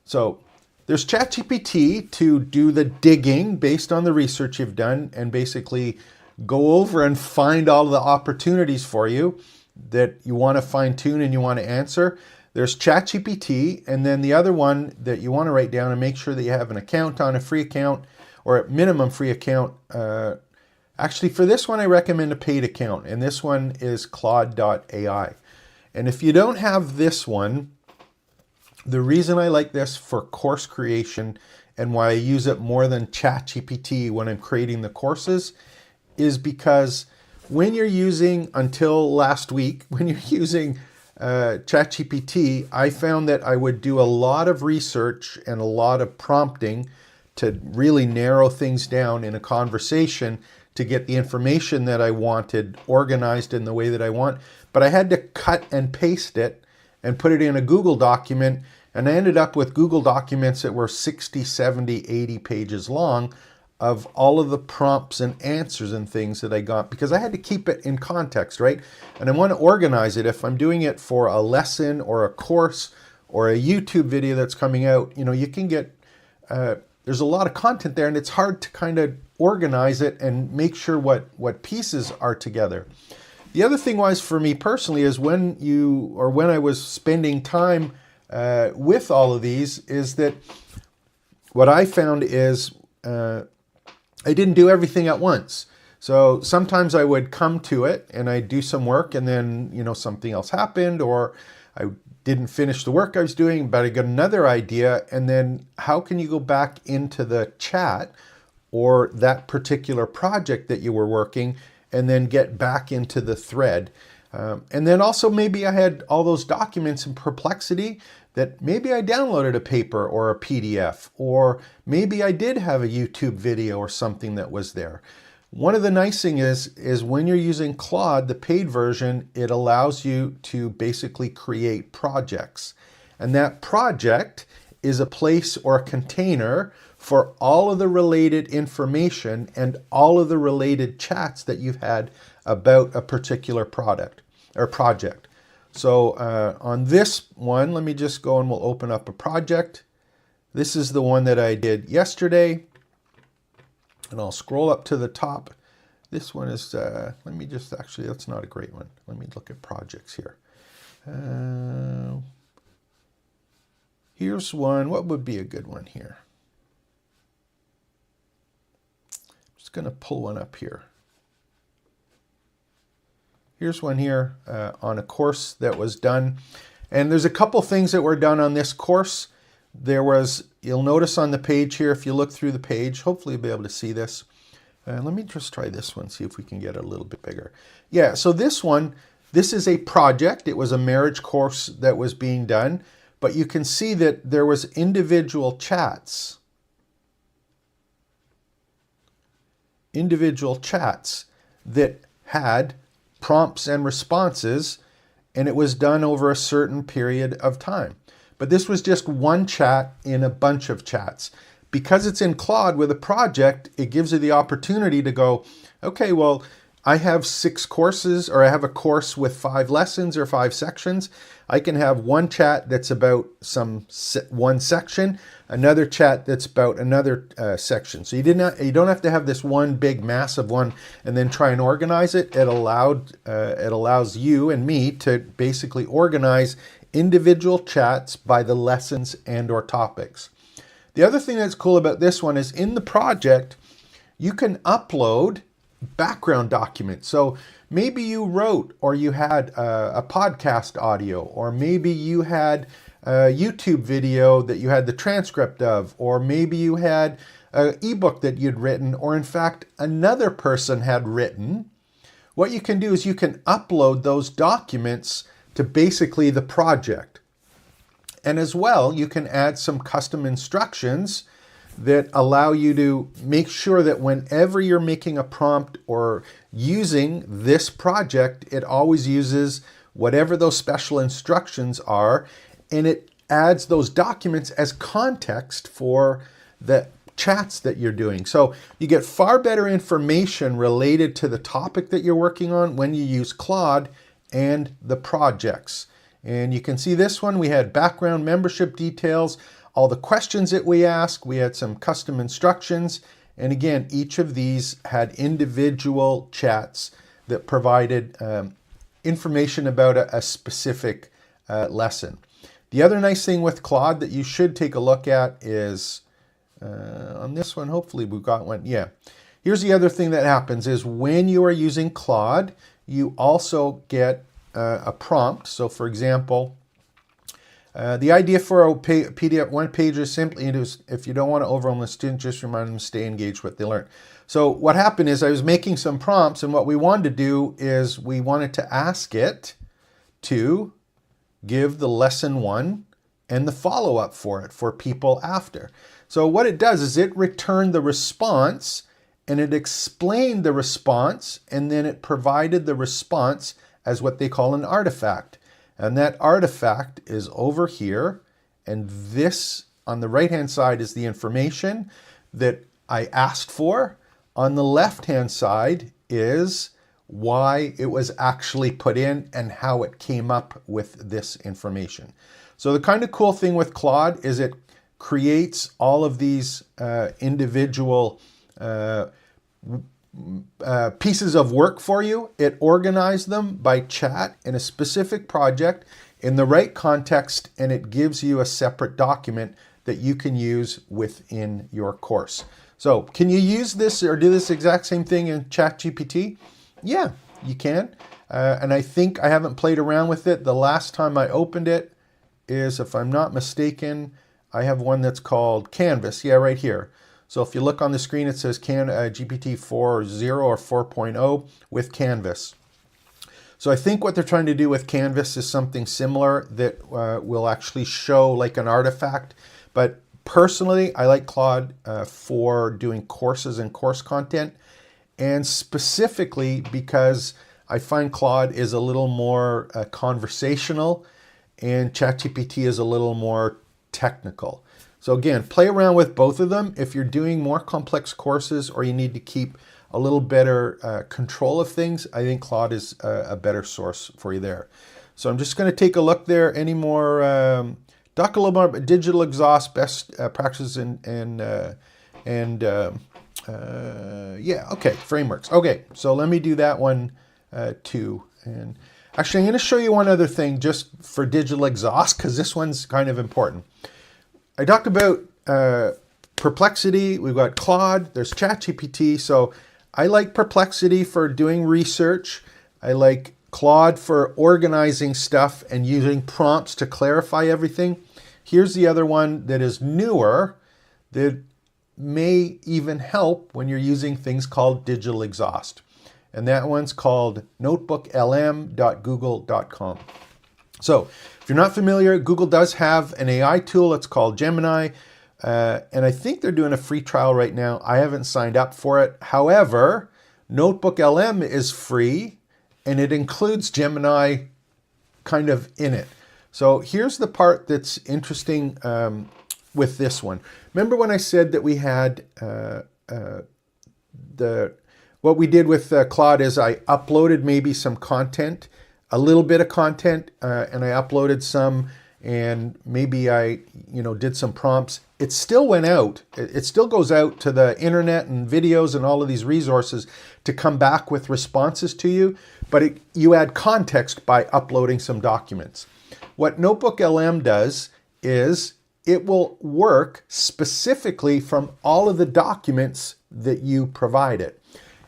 Speaker 1: So there's ChatGPT to do the digging based on the research you've done and basically go over and find all the opportunities for you that you want to fine tune and you want to answer. There's ChatGPT, and then the other one that you want to write down and make sure that you have an account on, a free account or at minimum free account. Actually, for this one, I recommend a paid account, and this one is Claude.ai. And if you don't have this one, the reason I like this for course creation and why I use it more than ChatGPT when I'm creating the courses is because when you're using, until last week, when you're using ChatGPT, I found that I would do a lot of research and a lot of prompting to really narrow things down in a conversation to get the information that I wanted organized in the way that I want. But I had to cut and paste it and put it in a Google document, and I ended up with Google documents that were 60, 70, 80 pages long of all of the prompts and answers and things that I got, because I had to keep it in context, right? And I want to organize it. If I'm doing it for a lesson or a course or a YouTube video that's coming out, you know, you can get, there's a lot of content there, and it's hard to kind of organize it and make sure what pieces are together. The other thing was, for me personally, is when I was spending time with all of these, is that what I found is I didn't do everything at once. So sometimes I would come to it and I'd do some work, and then, you know, something else happened, or I didn't finish the work I was doing, but I got another idea. And then how can you go back into the chat or that particular project that you were working and then get back into the thread? And then also maybe I had all those documents in Perplexity that maybe I downloaded a paper or a PDF, or maybe I did have a YouTube video or something that was there. One of the nice things is when you're using Claude, the paid version, it allows you to basically create projects. And that project is a place or a container for all of the related information and all of the related chats that you've had about a particular product or project. So on this one, let me just go and we'll open up a project. This is the one that I did yesterday. And I'll scroll up to the top. This one is, let me just, actually, that's not a great one. Let me look at projects here. Here's one. What would be a good one here? I'm just going to pull one up here. Here's one here on a course that was done. And there's a couple things that were done on this course. There was, you'll notice on the page here, if you look through the page, hopefully you'll be able to see this. Let me just try this one, see if we can get it a little bit bigger. Yeah, so this one, this is a project. It was a marriage course that was being done, but you can see that there was individual chats. Individual chats that had prompts and responses, and it was done over a certain period of time. But this was just one chat in a bunch of chats. Because it's in Claude with a project, it gives you the opportunity to go, okay, well, I have 6 courses, or I have a course with 5 lessons or 5 sections. I can have one chat that's about one section, another chat that's about another section. So you don't have to have this one big massive one and then try and organize it. It allows you and me to basically organize individual chats by the lessons and or topics. The other thing that's cool about this one is in the project, you can upload background documents. So maybe you wrote or you had a podcast audio, or maybe you had a YouTube video that you had the transcript of, or maybe you had an ebook that you'd written, or in fact, another person had written. What you can do is you can upload those documents to basically the project. And as well, you can add some custom instructions that allow you to make sure that whenever you're making a prompt or using this project, it always uses whatever those special instructions are, and it adds those documents as context for the chats that you're doing. So you get far better information related to the topic that you're working on when you use Claude and the projects. And you can see this one, we had background, membership details, all the questions that we asked, we had some custom instructions, and again, each of these had individual chats that provided information about a specific lesson. The other nice thing with Claude that you should take a look at is, on this one, hopefully we've got one, yeah. Here's the other thing that happens is when you are using Claude, you also get a prompt. So for example, the idea for a PDF one page is simply, if you don't want to overwhelm the student, just remind them to stay engaged with what they learn. So what happened is I was making some prompts, and what we wanted to do is we wanted to ask it to give the lesson 1 and the follow-up for it for people after. So what it does is it returned the response, and it explained the response, and then it provided the response as what they call an artifact. And that artifact is over here, and this on the right-hand side is the information that I asked for. On the left-hand side is why it was actually put in and how it came up with this information. So the kind of cool thing with Claude is it creates all of these individual pieces of work for you. It organized them by chat in a specific project in the right context, and it gives you a separate document that you can use within your course. So can you use this or do this exact same thing in ChatGPT? Yeah, you can. And I think I haven't played around with it. The last time I opened it is, if I'm not mistaken, I have one that's called Canvas. Yeah, right here. So if you look on the screen, it says GPT 4.0 or 4.0 with Canvas. So I think what they're trying to do with Canvas is something similar that will actually show like an artifact. But personally, I like Claude for doing courses and course content. and specifically because I find Claude is a little more conversational and ChatGPT is a little more technical. So again, play around with both of them. If you're doing more complex courses or you need to keep a little better control of things, I think Claude is a better source for you there. So I'm just going to take a look there. Any more, talk a little more about digital exhaust, best practices yeah, okay, frameworks. Okay, so let me do that one too. And actually, I'm going to show you one other thing just for digital exhaust, because this one's kind of important. I talked about Perplexity. We've got Claude. There's ChatGPT. So I like Perplexity for doing research. I like Claude for organizing stuff and using prompts to clarify everything. Here's the other one that is newer that may even help when you're using things called digital exhaust. And that one's called notebooklm.google.com. So if you're not familiar, Google does have an AI tool. It's called Gemini. And I think they're doing a free trial right now. I haven't signed up for it. However, NotebookLM is free and it includes Gemini kind of in it. So here's the part that's interesting with this one. Remember when I said that we had what we did with Claude is I uploaded maybe some content, a little bit of content, and I uploaded some, and maybe I did some prompts. It still went out. It still goes out to the internet and videos and all of these resources to come back with responses to you, but you add context by uploading some documents. What NotebookLM does is it will work specifically from all of the documents that you provide it.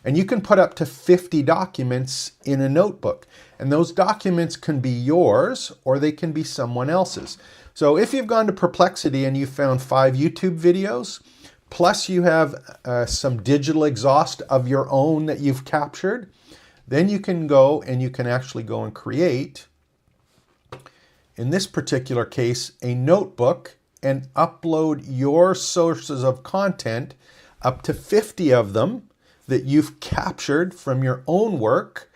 Speaker 1: And you can put up to 50 documents in a notebook. And those documents can be yours or they can be someone else's. So if you've gone to Perplexity and you found 5 YouTube videos, plus you have some digital exhaust of your own that you've captured, then you can go and you can actually go and create, in this particular case, a notebook and upload your sources of content, up to 50 of them that you've captured from your own work,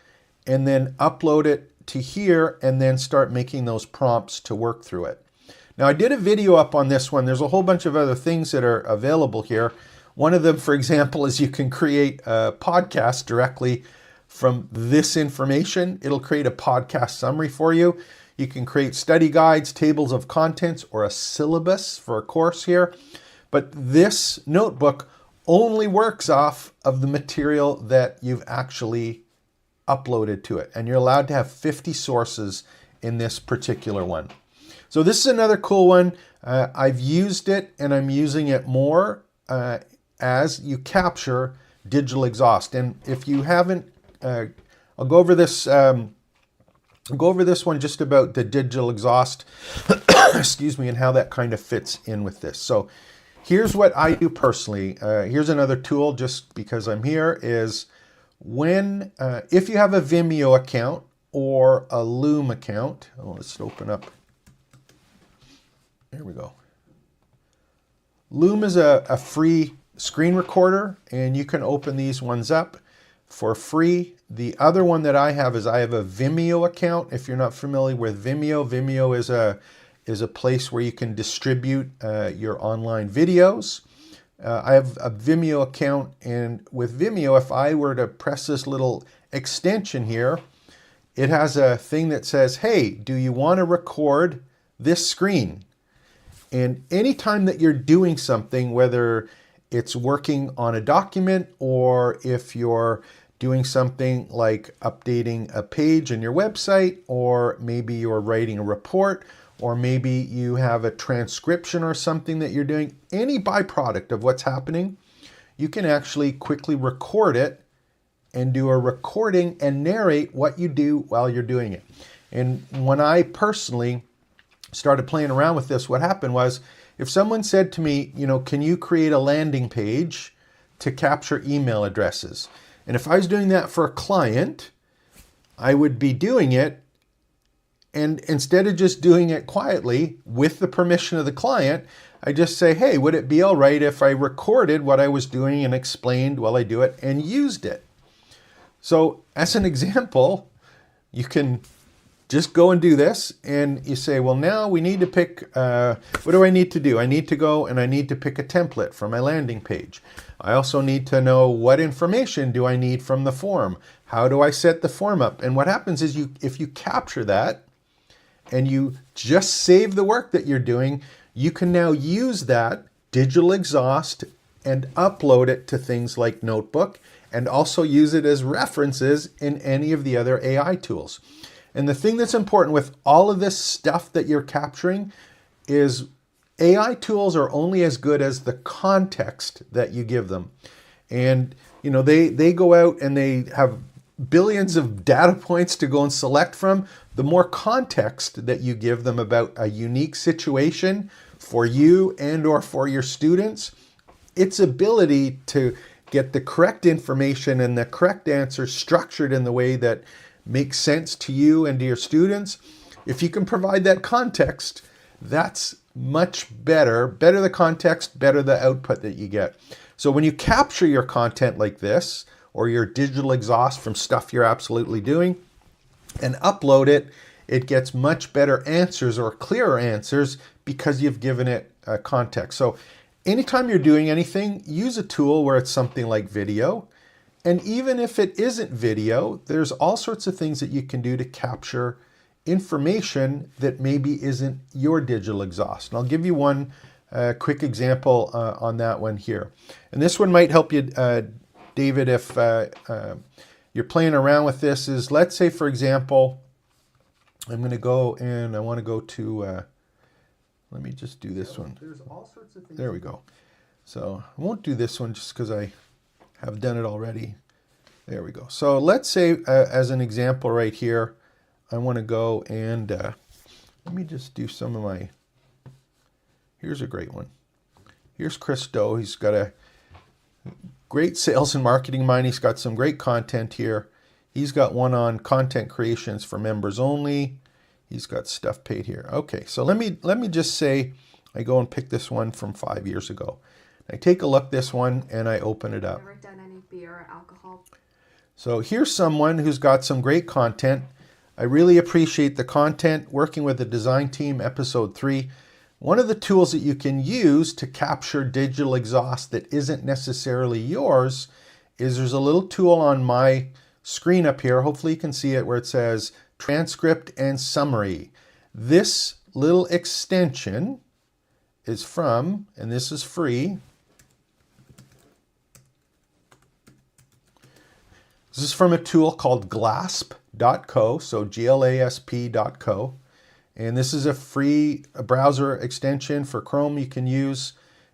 Speaker 1: and then upload it to here and then start making those prompts to work through it. Now I did a video up on this one. There's a whole bunch of other things that are available here. One of them, for example, is you can create a podcast directly from this information. It'll create a podcast summary for you. You can create study guides, tables of contents, or a syllabus for a course here. But this notebook only works off of the material that you've actually uploaded to it. And you're allowed to have 50 sources in this particular one. So this is another cool one. I've used it and I'm using it more as you capture digital exhaust. And if you haven't, I'll go over this one just about the digital exhaust, excuse me, and how that kind of fits in with this. So here's what I do personally. Here's another tool, just because I'm here, is if you have a Vimeo account or a Loom account, let's open up. There we go. Loom is a free screen recorder, and you can open these ones up for free. The other one that I have is I have a Vimeo account. If you're not familiar with Vimeo, Vimeo is a place where you can distribute your online videos. I have a Vimeo account, and with Vimeo, if I were to press this little extension here, it has a thing that says, hey, do you want to record this screen? And anytime that you're doing something, whether it's working on a document or if you're doing something like updating a page in your website, or maybe you're writing a report, or maybe you have a transcription or something that you're doing, any byproduct of what's happening, you can actually quickly record it and do a recording and narrate what you do while you're doing it. And when I personally started playing around with this, what happened was, if someone said to me, can you create a landing page to capture email addresses? And if I was doing that for a client, I would be doing it And instead of just doing it quietly with the permission of the client, I just say, hey, would it be all right if I recorded what I was doing and explained while I do it and used it? So as an example, you can just go and do this, and you say, well, now we need to pick, what do I need to do? I need to go and I need to pick a template for my landing page. I also need to know what information do I need from the form? How do I set the form up? And what happens is if you capture that and you just save the work that you're doing, you can now use that digital exhaust and upload it to things like Notebook, and also use it as references in any of the other AI tools. And the thing that's important with all of this stuff that you're capturing is AI tools are only as good as the context that you give them. And they go out and they have billions of data points to go and select from. The more context that you give them about a unique situation for you and or for your students, its ability to get the correct information and the correct answer structured in the way that makes sense to you and to your students. If you can provide that context, that's much better. Better the context, better the output that you get. So when you capture your content like this, or your digital exhaust from stuff you're absolutely doing, and upload it, it gets much better answers or clearer answers because you've given it context. So anytime you're doing anything, use a tool where it's something like video. And even if it isn't video, there's all sorts of things that you can do to capture information that maybe isn't your digital exhaust. And I'll give you one quick example on that one here. And this one might help you, David, if you're playing around with this. Is, let's say, for example, I'm going to go and I want to go to, let me just do this one. There's all sorts of things. There we go. So I won't do this one just because I have done it already. There we go. So let's say, as an example right here, I want to go and let me just do some of my, here's a great one. Here's Chris Doe. He's got a great sales and marketing mind. He's got some great content here. He's got one on content creations for members only. He's got stuff paid here. Okay, so let me just say I go and pick this one from 5 years ago. I take a look at this one and I open it up.
Speaker 2: Never done any beer or alcohol.
Speaker 1: So here's someone who's got some great content. I really appreciate the content. Working with the design team, episode 3. One of the tools that you can use to capture digital exhaust that isn't necessarily yours is there's a little tool on my screen up here. Hopefully you can see it, where it says transcript and summary. This little extension is from, and this is free. This is from a tool called glasp.co, so glasp.co. And this is a free browser extension for Chrome you can use.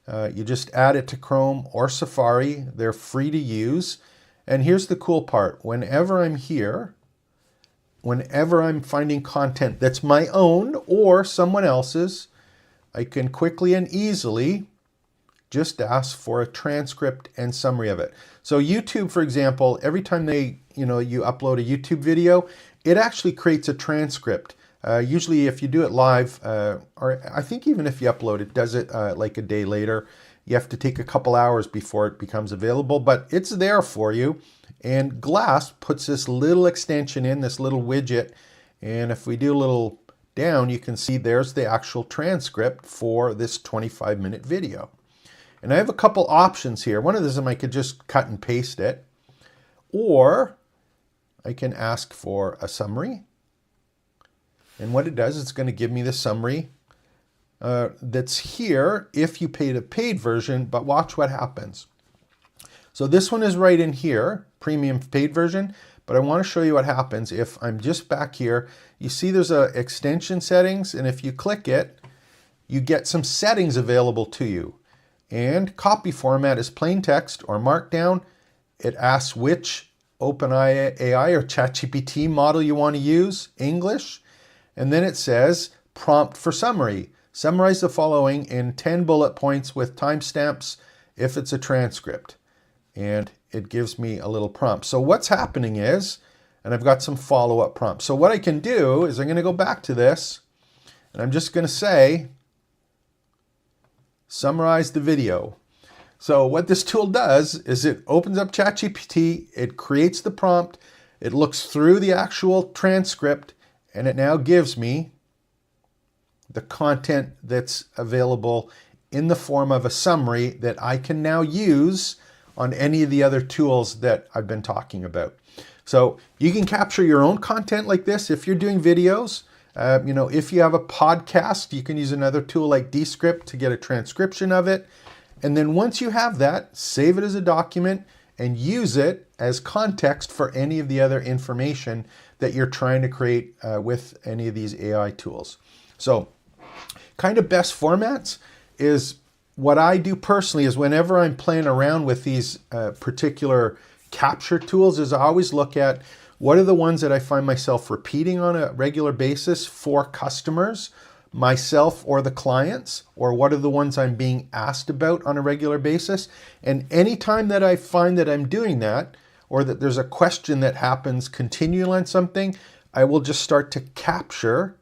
Speaker 1: You just add it to Chrome or Safari. They're free to use. And here's the cool part. Whenever I'm here, whenever I'm finding content that's my own or someone else's, I can quickly and easily just ask for a transcript and summary of it. So YouTube, for example, every time you upload a YouTube video, it actually creates a transcript. Usually if you do it live, or I think even if you upload it, does it like a day later. You have to take a couple hours before it becomes available, but it's there for you. And Glasp puts this little extension in, this little widget. And if we do a little down, you can see there's the actual transcript for this 25-minute video. And I have a couple options here. One of them, I could just cut and paste it, or I can ask for a summary. And what it does, it's going to give me the summary that's here if you paid a paid version, but watch what happens. So this one is right in here, premium paid version, but I want to show you what happens if I'm just back here. You see there's a extension settings, and if you click it, you get some settings available to you. And copy format is plain text or markdown. It asks which OpenAI or ChatGPT model you want to use, English. And then it says prompt for summary. Summarize the following in 10 bullet points with timestamps if it's a transcript. And it gives me a little prompt. So what's happening is, and I've got some follow-up prompts. So what I can do is I'm going to go back to this, and I'm just going to say, summarize the video. So what this tool does is it opens up ChatGPT, it creates the prompt, it looks through the actual transcript, and it now gives me the content that's available in the form of a summary that I can now use on any of the other tools that I've been talking about. So you can capture your own content like this if you're doing videos. If you have a podcast, you can use another tool like Descript to get a transcription of it. And then once you have that, save it as a document and use it as context for any of the other information that you're trying to create with any of these AI tools. So kind of best formats is what I do personally is whenever I'm playing around with these particular capture tools is I always look at what are the ones that I find myself repeating on a regular basis for customers, myself or the clients, or what are the ones I'm being asked about on a regular basis. And anytime that I find that I'm doing that, or that there's a question that happens continually on something, I will just start to capture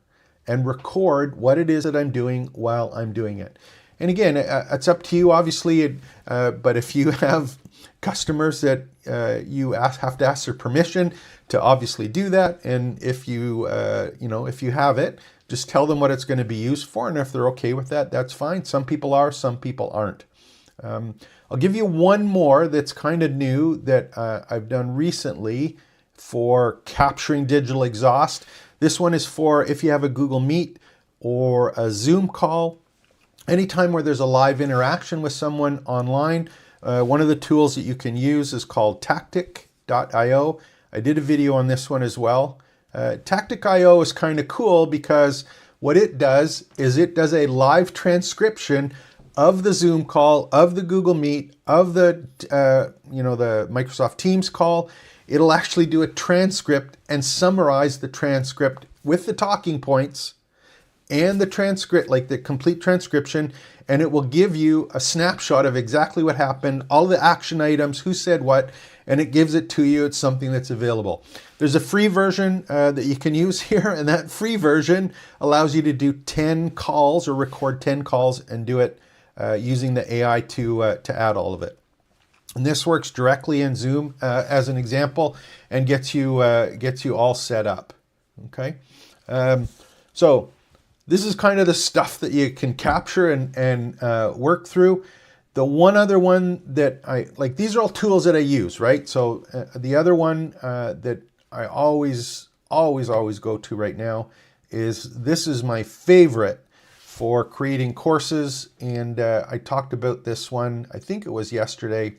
Speaker 1: and record what it is that I'm doing while I'm doing it. And again, it's up to you, obviously, but if you have customers that you have to ask their permission to obviously do that, and if you have it, just tell them what it's going to be used for, and if they're okay with that, that's fine. Some people are, some people aren't. I'll give you one more that's kind of new that I've done recently for capturing digital exhaust. This one is for if you have a Google Meet or a Zoom call. Anytime where there's a live interaction with someone online, one of the tools that you can use is called Tactic.io. I did a video on this one as well. Tactic.io is kind of cool because what it does is it does a live transcription of the Zoom call, of the Google Meet, of the the Microsoft Teams call. It'll actually do a transcript and summarize the transcript with the talking points and the transcript, like the complete transcription, and it will give you a snapshot of exactly what happened, all the action items, who said what, and it gives it to you. It's something that's available. There's a free version that you can use here, and that free version allows you to do 10 calls or record 10 calls and do it using the AI to add all of it. And this works directly in Zoom as an example and gets you all set up. Okay, so this is kind of the stuff that you can capture and work through. The one other one that I like, these are all tools that I use, right? So the other one that I always go to right now is, this is my favorite for creating courses. And I talked about this one, I think it was yesterday.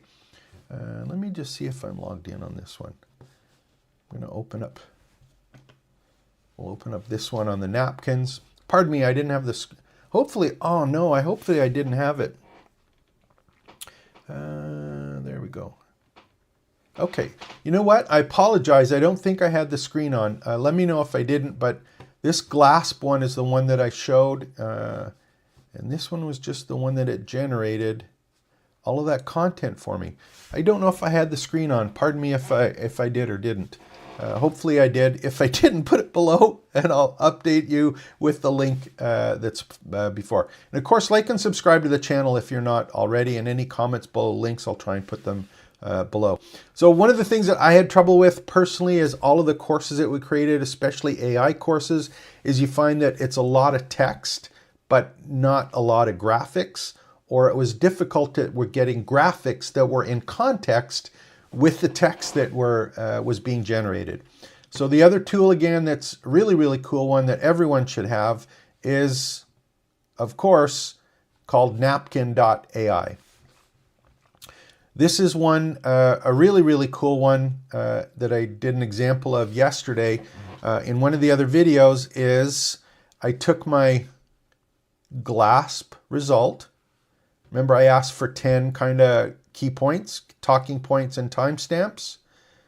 Speaker 1: Let me just see if I'm logged in on this one. I'm going to we'll open up this one on the napkins. Pardon me, I didn't have this. Hopefully I didn't have it. There we go. Okay, you know what? I apologize. I don't think I had the screen on. Let me know if I didn't, but this GLASP one is the one that I showed. And this one was just the one that it generated all of that content for me. I don't know if I had the screen on. Pardon me if I did or didn't. Hopefully I did. If I didn't, put it below and I'll update you with the link that's before. And of course, like and subscribe to the channel if you're not already, and any comments below links, I'll try and put them below. So one of the things that I had trouble with personally is all of the courses that we created, especially AI courses, is you find that it's a lot of text, but not a lot of graphics, or it was difficult with getting graphics that were in context with the text that was being generated. So the other tool, again, that's really, really cool one that everyone should have is, of course, called napkin.ai. This is one, a really, really cool one that I did an example of yesterday in one of the other videos. Is I took my GLASP result. Remember, I asked for 10 kind of key points, talking points, and timestamps.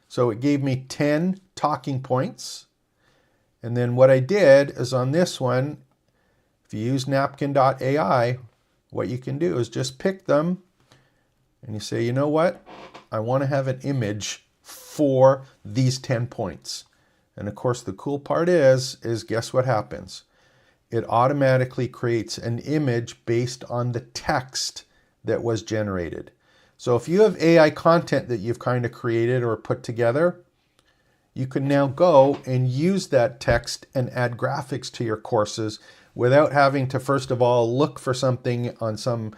Speaker 1: So it gave me 10 talking points. And then what I did is on this one, if you use napkin.ai, what you can do is just pick them and you say, you know what? I want to have an image for these 10 points. And of course, the cool part is guess what happens? It automatically creates an image based on the text that was generated. So if you have AI content that you've kind of created or put together, you can now go and use that text and add graphics to your courses without having to, first of all, look for something on some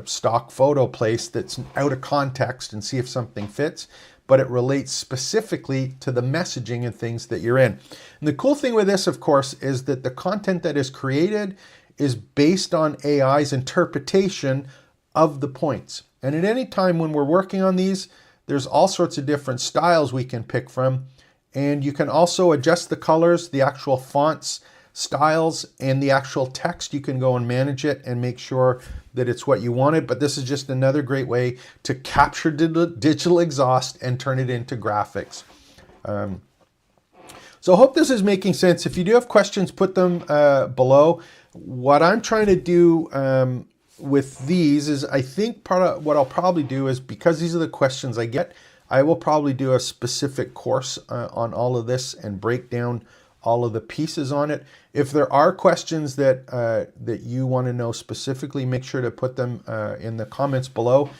Speaker 1: stock photo place that's out of context and see if something fits, but it relates specifically to the messaging and things that you're in. And the cool thing with this, of course, is that the content that is created is based on AI's interpretation of the points. And at any time when we're working on these, there's all sorts of different styles we can pick from. And you can also adjust the colors, the actual fonts, styles, and the actual text. You can go and manage it and make sure that it's what you wanted. But this is just another great way to capture digital exhaust and turn it into graphics. So I hope this is making sense. If you do have questions, put them below. What I'm trying to do with these is, I think part of what I'll probably do is, because these are the questions I get, I will probably do a specific course on all of this and break down all of the pieces on it. If there are questions that that you want to know specifically, make sure to put them in the comments below.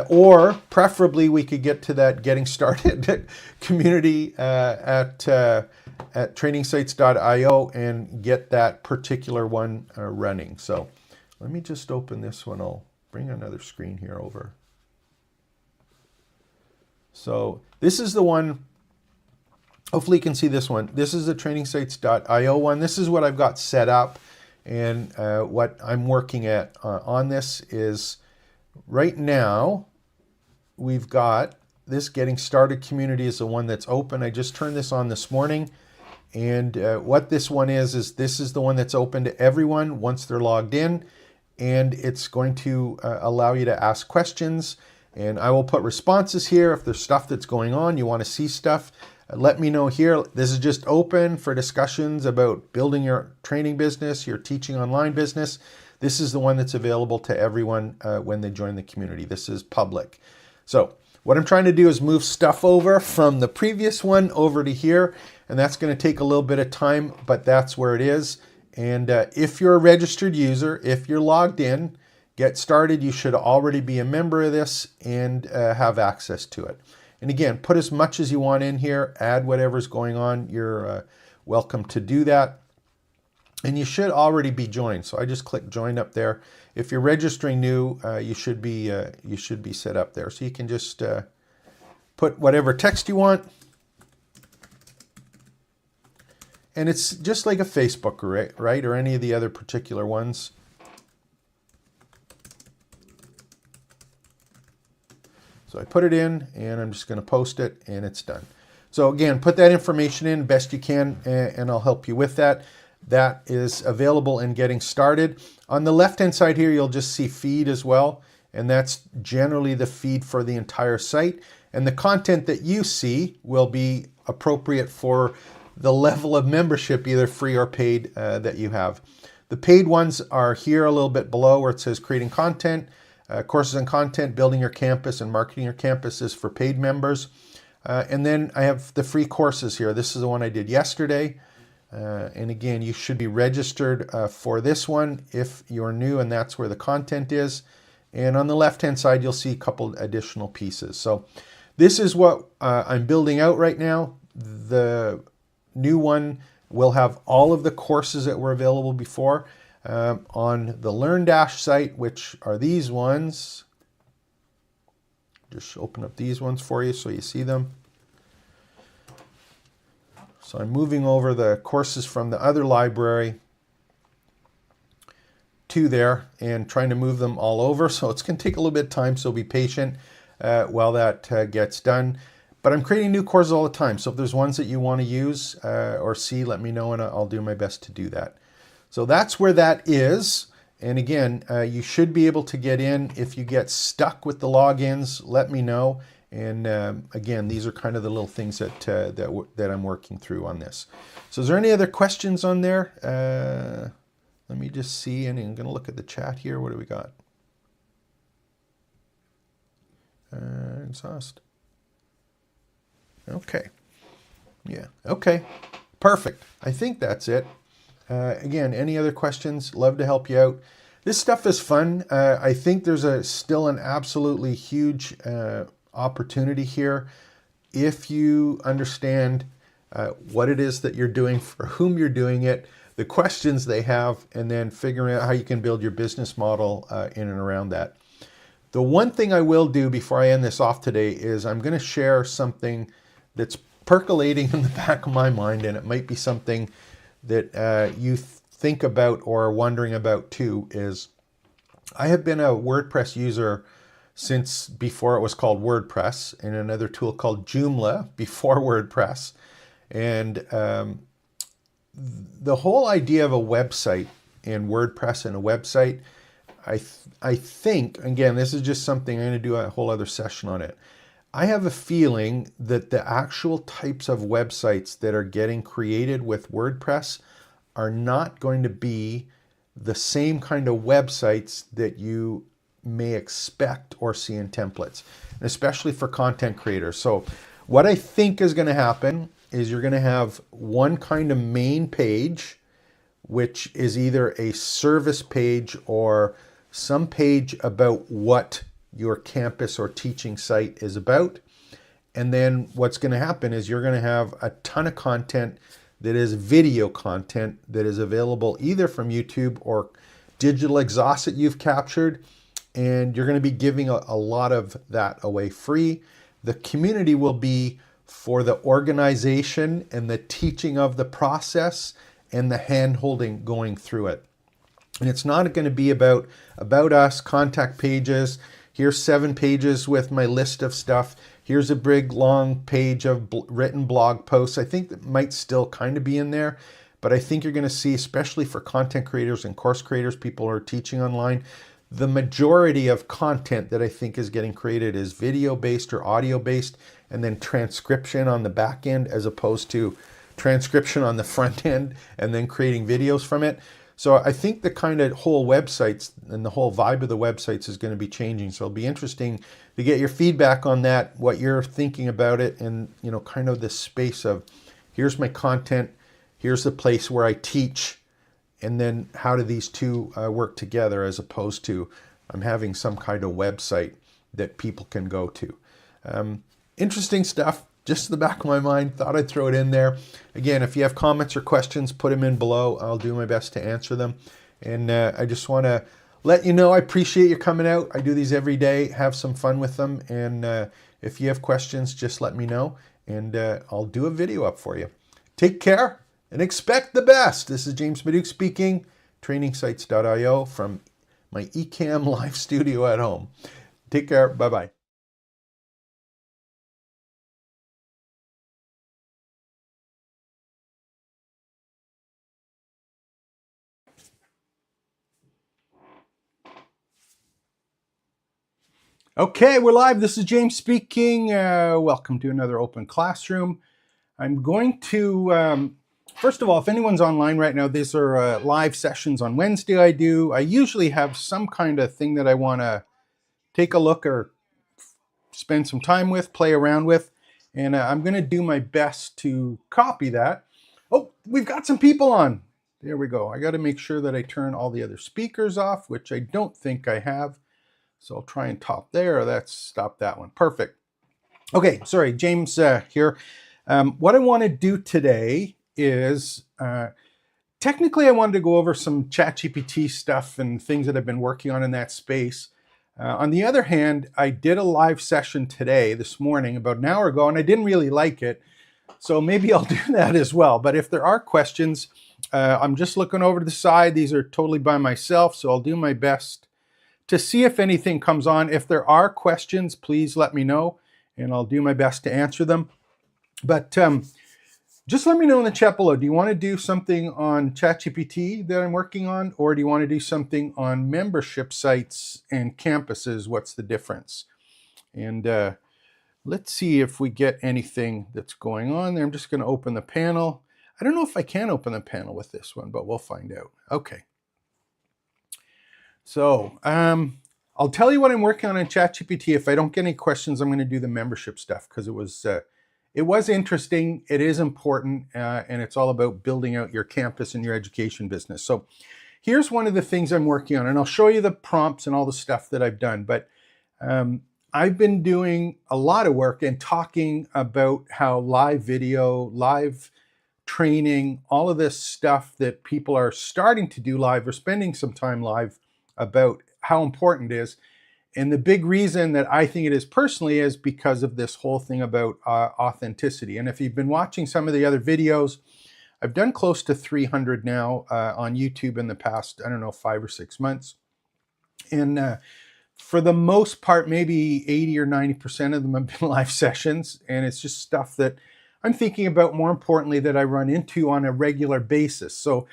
Speaker 1: Or preferably we could get to that getting started community at trainingsites.io and get that particular one running. So let me just open this one. I'll bring another screen here over. So this is the one. Hopefully you can see this one. This is the trainingsites.io one. This is what I've got set up. And what I'm working at on this is, right now, we've got this getting started community is the one that's open. I just turned this on this morning. And what this one is this is the one that's open to everyone once they're logged in. And it's going to allow you to ask questions. And I will put responses here. If there's stuff that's going on, you want to see stuff, let me know here. This is just open for discussions about building your training business, your teaching online business. This is the one that's available to everyone when they join the community. This is public. So what I'm trying to do is move stuff over from the previous one over to here. And that's going to take a little bit of time, but that's where it is. And if you're a registered user, if you're logged in, get started, you should already be a member of this and have access to it. And again, put as much as you want in here, add whatever's going on. You're welcome to do that. And you should already be joined. So I just click join up there. If you're registering new, you should be set up there. So you can just put whatever text you want. And it's just like a Facebook, right? Or any of the other particular ones. So I put it in and I'm just going to post it and it's done. So again, put that information in best you can and I'll help you with that. That is available in getting started. On the left-hand side here, you'll just see feed as well. And that's generally the feed for the entire site. And the content that you see will be appropriate for the level of membership, either free or paid, that you have. The paid ones are here a little bit below where it says creating content. Courses and content, building your campus and marketing your campus is for paid members. And then I have the free courses here. This is the one I did yesterday. And again, you should be registered for this one if you're new, and that's where the content is. And on the left-hand side, you'll see a couple additional pieces. So this is what I'm building out right now. The new one will have all of the courses that were available before. On the LearnDash site, which are these ones. Just open up these ones for you so you see them. So I'm moving over the courses from the other library to there and trying to move them all over. So it's going to take a little bit of time, so be patient while that gets done. But I'm creating new courses all the time. So if there's ones that you want to use or see, let me know and I'll do my best to do that. So that's where that is. And again, you should be able to get in. If you get stuck with the logins, let me know. And again, these are kind of the little things that I'm working through on this. So is there any other questions on there? Let me just see. And I'm going to look at the chat here. What do we got? Exhaust. Okay. Yeah. Okay. Perfect. I think that's it. Again, any other questions? Love to help you out. This stuff is fun. I think there's still an absolutely huge opportunity here if you understand what it is that you're doing, for whom you're doing it, the questions they have, and then figuring out how you can build your business model in and around that. The one thing I will do before I end this off today is I'm going to share something that's percolating in the back of my mind, and it might be something that you think about or are wondering about too. Is I have been a WordPress user since before it was called WordPress, and another tool called Joomla before WordPress. And the whole idea of a website and WordPress and a website, I think, again, this is just something, I'm going to do a whole other session on it. I have a feeling that the actual types of websites that are getting created with WordPress are not going to be the same kind of websites that you may expect or see in templates, and especially for content creators. So what I think is going to happen is you're going to have one kind of main page, which is either a service page or some page about what your campus or teaching site is about. And then what's going to happen is you're going to have a ton of content that is video content that is available either from YouTube or digital exhaust that you've captured. And you're going to be giving a lot of that away free. The community will be for the organization and the teaching of the process and the hand-holding going through it. And it's not going to be about us, contact pages. Here's 7 pages with my list of stuff. Here's a big long page of written blog posts. I think that might still kind of be in there, but I think you're going to see, especially for content creators and course creators, people who are teaching online, the majority of content that I think is getting created is video-based or audio-based, and then transcription on the back end as opposed to transcription on the front end and then creating videos from it. So I think the kind of whole websites and the whole vibe of the websites is going to be changing. So it'll be interesting to get your feedback on that, what you're thinking about it, and kind of this space of here's my content, here's the place where I teach, and then how do these two work together as opposed to I'm having some kind of website that people can go to. Interesting stuff. Just in the back of my mind, thought I'd throw it in there. Again, if you have comments or questions, put them in below. I'll do my best to answer them. And I just want to let you know I appreciate you coming out. I do these every day. Have some fun with them. And if you have questions, just let me know. And I'll do a video up for you. Take care and expect the best. This is James Maduke speaking, trainingsites.io from my Ecamm live studio at home. Take care. Bye-bye. Okay, we're live. This is James speaking. Welcome to another open classroom. I'm going to, first of all, if anyone's online right now, these are live sessions on Wednesday I do. I usually have some kind of thing that I want to take a look or spend some time with, play around with, and I'm going to do my best to copy that. Oh, we've got some people on. There we go. I got to make sure that I turn all the other speakers off, which I don't think I have. So I'll try and top there. That's stop that one. Perfect. Okay, sorry, James here. What I want to do today is, technically I wanted to go over some ChatGPT stuff and things that I've been working on in that space. On the other hand, I did a live session today, this morning, about an hour ago, and I didn't really like it. So maybe I'll do that as well. But if there are questions, I'm just looking over to the side. These are totally by myself, so I'll do my best to see if anything comes on. If there are questions, please let me know, and I'll do my best to answer them. But just let me know in the chat below. Do you want to do something on ChatGPT that I'm working on, or do you want to do something on membership sites and campuses? What's the difference? And let's see if we get anything that's going on there. I'm just going to open the panel. I don't know if I can open the panel with this one, but we'll find out. Okay. So I'll tell you what I'm working on in ChatGPT. If I don't get any questions, I'm going to do the membership stuff because it was it was interesting. It is important, and it's all about building out your campus and your education business. So here's one of the things I'm working on, and I'll show you the prompts and all the stuff that I've done. But I've been doing a lot of work and talking about how live video, live training, all of this stuff that people are starting to do live or spending some time live, about how important it is. And the big reason that I think it is personally is because of this whole thing about authenticity. And if you've been watching some of the other videos, I've done close to 300 now on YouTube in the past, I don't know, 5 or 6 months. And for the most part, maybe 80 or 90% of them have been live sessions. And it's just stuff that I'm thinking about, more importantly, that I run into on a regular basis. So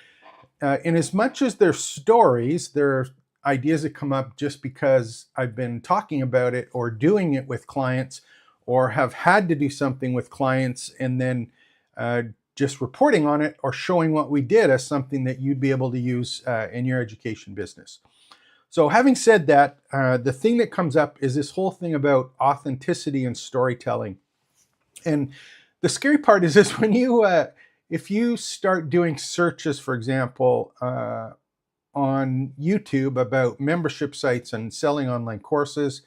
Speaker 1: in as much as they're stories, they're ideas that come up just because I've been talking about it or doing it with clients, or have had to do something with clients and then just reporting on it or showing what we did as something that you'd be able to use in your education business. So having said that, the thing that comes up is this whole thing about authenticity and storytelling. And the scary part is this: when you, if you start doing searches, for example, on YouTube about membership sites and selling online courses,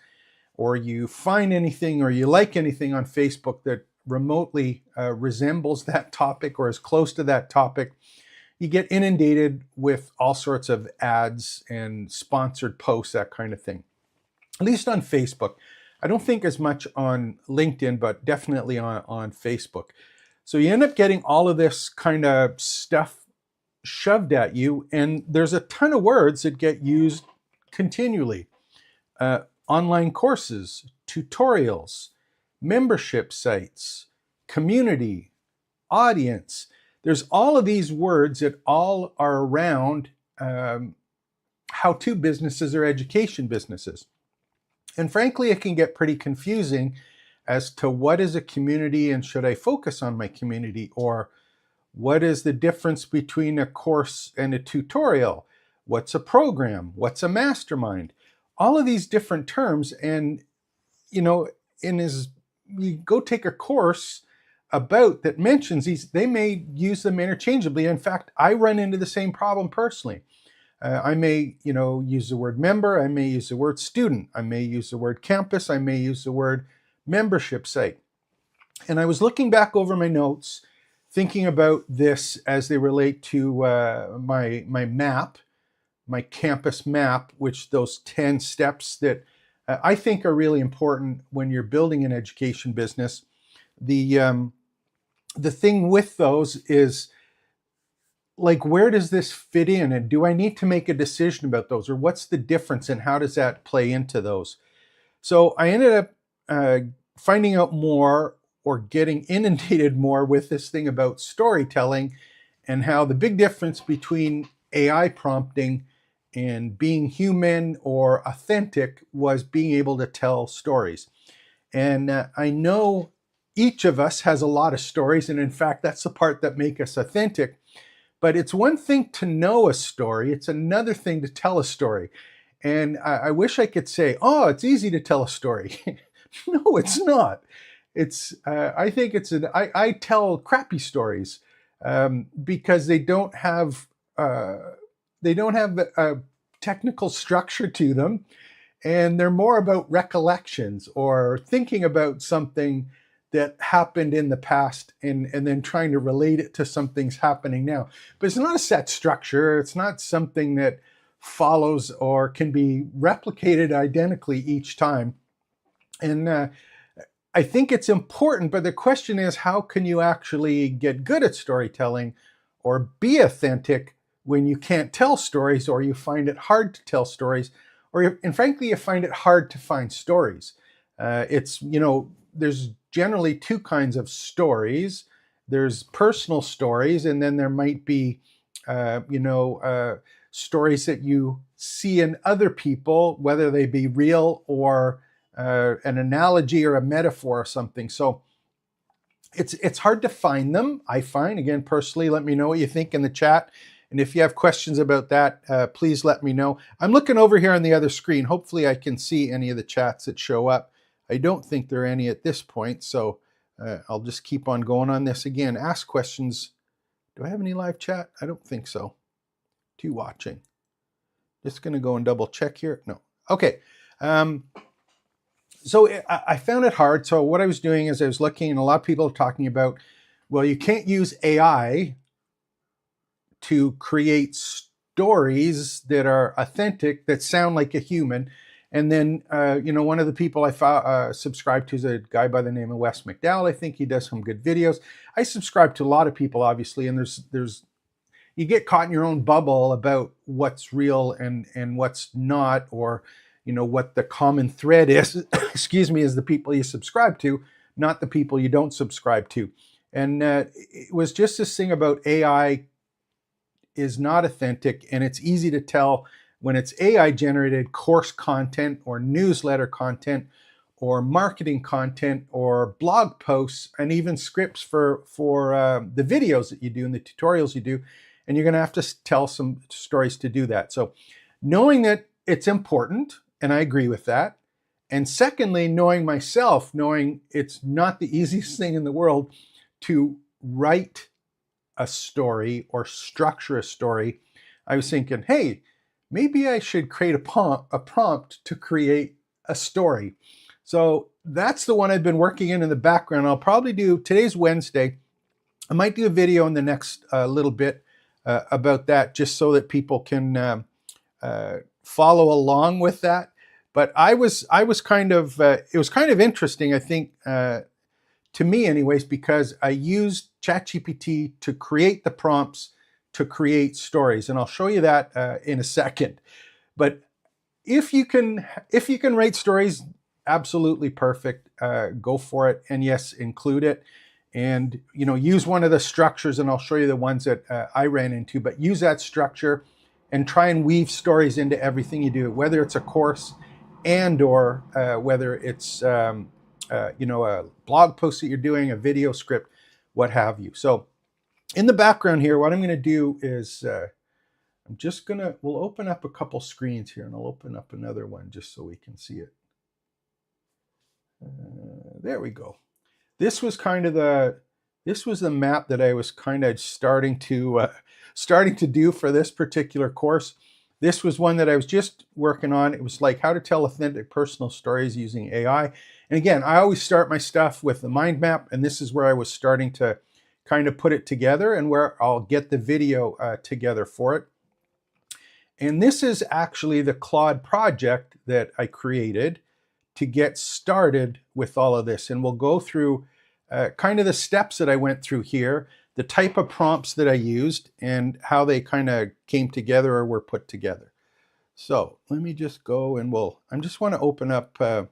Speaker 1: or you find anything or you like anything on Facebook that remotely resembles that topic or is close to that topic, you get inundated with all sorts of ads and sponsored posts, that kind of thing. At least on Facebook. I don't think as much on LinkedIn, but definitely on Facebook. So you end up getting all of this kind of stuff shoved at you, and there's a ton of words that get used continually. Online courses, tutorials, membership sites, community, audience. There's all of these words that all are around how-to businesses or education businesses. And frankly, it can get pretty confusing as to what is a community and should I focus on my community, or what is the difference between a course and a tutorial? What's a program? What's a mastermind? All of these different terms. And, you know, you go take a course about that mentions these, they may use them interchangeably. In fact, I run into the same problem personally. I may, use the word member. I may use the word student. I may use the word campus. I may use the word membership site. And I was looking back over my notes, thinking about this as they relate to my map, my campus map, which those 10 steps that I think are really important when you're building an education business. The thing with those is, like, where does this fit in? And do I need to make a decision about those? Or what's the difference and how does that play into those? So I ended up finding out more, or getting inundated more, with this thing about storytelling, and how the big difference between AI prompting and being human or authentic was being able to tell stories. And I know each of us has a lot of stories, and in fact, that's the part that make us authentic. But it's one thing to know a story, it's another thing to tell a story. And I wish I could say, oh, it's easy to tell a story. No, it's not. It's I think it's I tell crappy stories because they don't have a technical structure to them, and they're more about recollections or thinking about something that happened in the past and then trying to relate it to something's happening now. But it's not a set structure. It's not something that follows or can be replicated identically each time. And I think it's important, but the question is, how can you actually get good at storytelling or be authentic when you can't tell stories, or you find it hard to tell stories, and frankly, you find it hard to find stories. There's generally two kinds of stories. There's personal stories, and then there might be, stories that you see in other people, whether they be real or an analogy or a metaphor or something. So it's hard to find them, I find. Again, personally, let me know what you think in the chat. And if you have questions about that, please let me know. I'm looking over here on the other screen. Hopefully I can see any of the chats that show up. I don't think there are any at this point, so I'll just keep on going on this. Again, ask questions. Do I have any live chat? I don't think so. 2 watching. Just going to go and double check here. No. Okay. So I found it hard. So what I was doing is I was looking, and a lot of people are talking about, well, you can't use AI to create stories that are authentic, that sound like a human. And then, one of the people I subscribe to is a guy by the name of Wes McDowell. I think he does some good videos. I subscribe to a lot of people, obviously, and there's you get caught in your own bubble about what's real and what's not, or what the common thread is. Excuse me, is the people you subscribe to, not the people you don't subscribe to. And it was just this thing about AI is not authentic, and it's easy to tell when it's AI generated course content or newsletter content or marketing content or blog posts and even scripts for the videos that you do and the tutorials you do. And you're going to have to tell some stories to do that. So knowing that it's important, and I agree with that. And secondly, knowing myself, knowing it's not the easiest thing in the world to write a story or structure a story, I was thinking, hey, maybe I should create a prompt to create a story. So that's the one I've been working in the background. I'll probably do, today's Wednesday, I might do a video in the next little bit about that, just so that people can follow along with that. But I was kind of, it was kind of interesting, I think, to me anyways, because I used ChatGPT to create the prompts to create stories. And I'll show you that in a second. But if you can write stories, absolutely perfect. Go for it. And yes, include it. And use one of the structures, and I'll show you the ones that I ran into, but use that structure and try and weave stories into everything you do, whether it's a course and or whether it's a blog post that you're doing, a video script, what have you. So in the background here, what I'm going to do is we'll open up a couple screens here, and I'll open up another one just so we can see it. There we go. This was the map that I was kind of starting to do for this particular course. This was one that I was just working on. It was like how to tell authentic personal stories using AI. And again, I always start my stuff with the mind map, and this is where I was starting to kind of put it together and where I'll get the video together for it. And this is actually the Claude project that I created to get started with all of this. And we'll go through kind of the steps that I went through here, the type of prompts that I used, and how they kind of came together or were put together. So let me just go and I just want to open up, there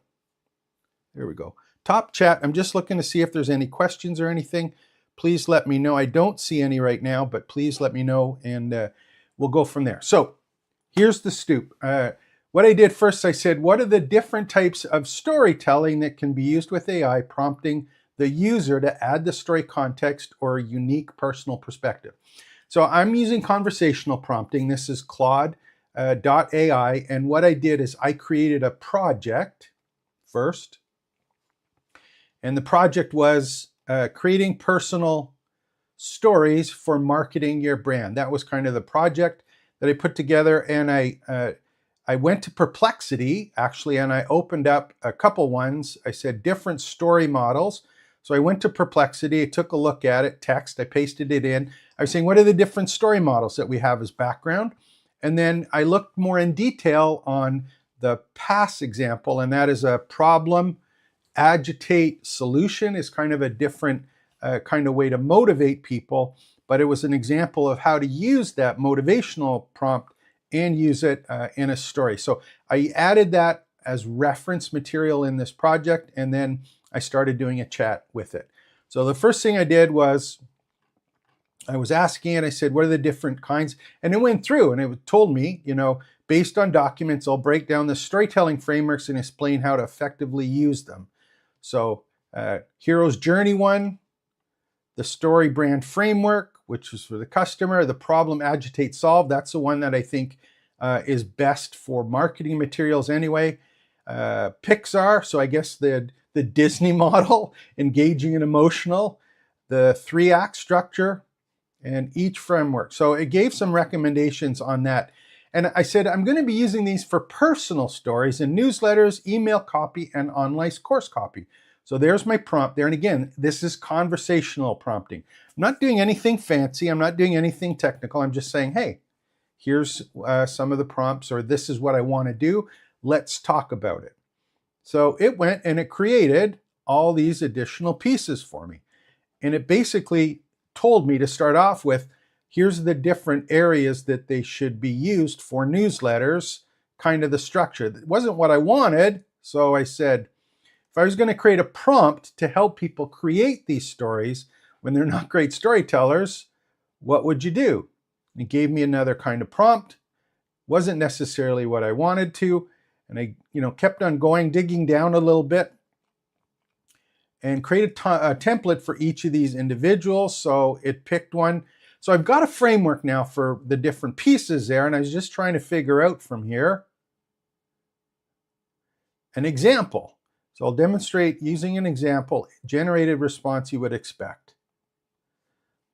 Speaker 1: we go. Top chat, I'm just looking to see if there's any questions or anything. Please let me know. I don't see any right now, but please let me know, and we'll go from there. So here's the stoop. What I did first, I said, what are the different types of storytelling that can be used with AI, prompting the user to add the story context or a unique personal perspective. So I'm using conversational prompting. This is Claude.ai. And what I did is I created a project first. And the project was creating personal stories for marketing your brand. That was kind of the project that I put together. And I went to Perplexity, actually, and I opened up a couple ones. I said different story models. So I went to Perplexity, I took a look at it, text, I pasted it in. I was saying, what are the different story models that we have as background? And then I looked more in detail on the past example, and that is a problem, agitate, solution is kind of a different kind of way to motivate people, but it was an example of how to use that motivational prompt and use it in a story. So I added that as reference material in this project, and then I started doing a chat with it. So the first thing I did was I was asking it, I said, what are the different kinds? And it went through and it told me, based on documents, I'll break down the storytelling frameworks and explain how to effectively use them. So Hero's Journey one, the story brand framework, which is for the customer, the problem, agitate, solve. That's the one that I think is best for marketing materials anyway. Pixar, so I guess the Disney model, engaging and emotional, the 3-act structure, and each framework. So it gave some recommendations on that. And I said, I'm going to be using these for personal stories in newsletters, email copy, and online course copy. So there's my prompt there. And again, this is conversational prompting. I'm not doing anything fancy. I'm not doing anything technical. I'm just saying, hey, here's some of the prompts, or this is what I want to do. Let's talk about it. So it went and it created all these additional pieces for me. And it basically told me to start off with, here's the different areas that they should be used for newsletters, kind of the structure. It wasn't what I wanted, so I said, if I was going to create a prompt to help people create these stories when they're not great storytellers, what would you do? And it gave me another kind of prompt. Wasn't necessarily what I wanted to, and I kept on going, digging down a little bit, and create a template for each of these individuals. So it picked one. So I've got a framework now for the different pieces there, and I was just trying to figure out from here an example. So I'll demonstrate using an example, generated response you would expect.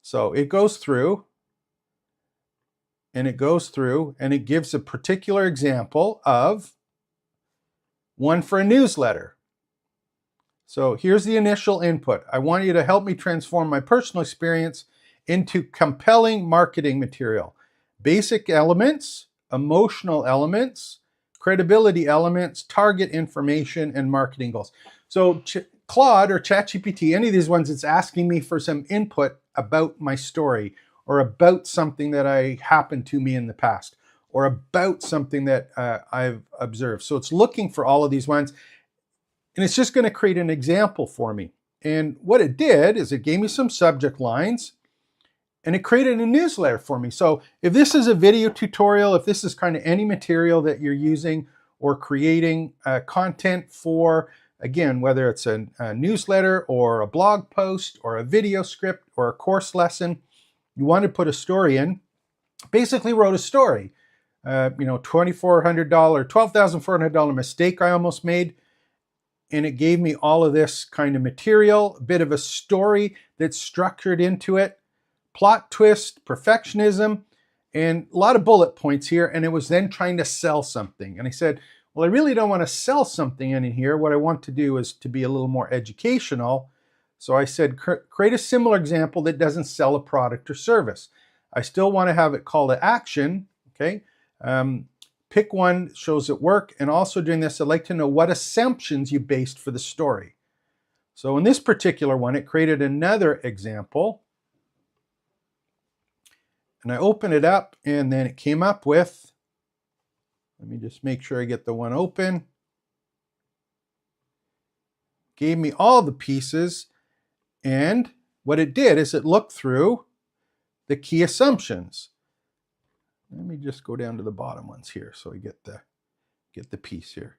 Speaker 1: So it goes through, and it gives a particular example of one for a newsletter. So here's the initial input. I want you to help me transform my personal experience into compelling marketing material. Basic elements, emotional elements, credibility elements, target information, and marketing goals. So Claude or ChatGPT, any of these ones, it's asking me for some input about my story, or about something that happened to me in the past, or about something that I've observed. So it's looking for all of these ones. And it's just going to create an example for me. And what it did is it gave me some subject lines, and it created a newsletter for me. So if this is a video tutorial, if this is kind of any material that you're using or creating content for, again, whether it's a newsletter or a blog post or a video script or a course lesson, you want to put a story in, basically wrote a story. $2,400, $12,400 mistake I almost made. And it gave me all of this kind of material, a bit of a story that's structured into it, plot twist, perfectionism, and a lot of bullet points here. And it was then trying to sell something. And I said, well, I really don't want to sell something in here. What I want to do is to be a little more educational. So I said, create a similar example that doesn't sell a product or service. I still want to have it call to action, okay? Pick one, shows it work, and also doing this, I'd like to know what assumptions you based for the story. So in this particular one, it created another example. And I opened it up, and then it came up with, let me just make sure I get the one open. Gave me all the pieces, and what it did is it looked through the key assumptions. Let me just go down to the bottom ones here so we get the piece here.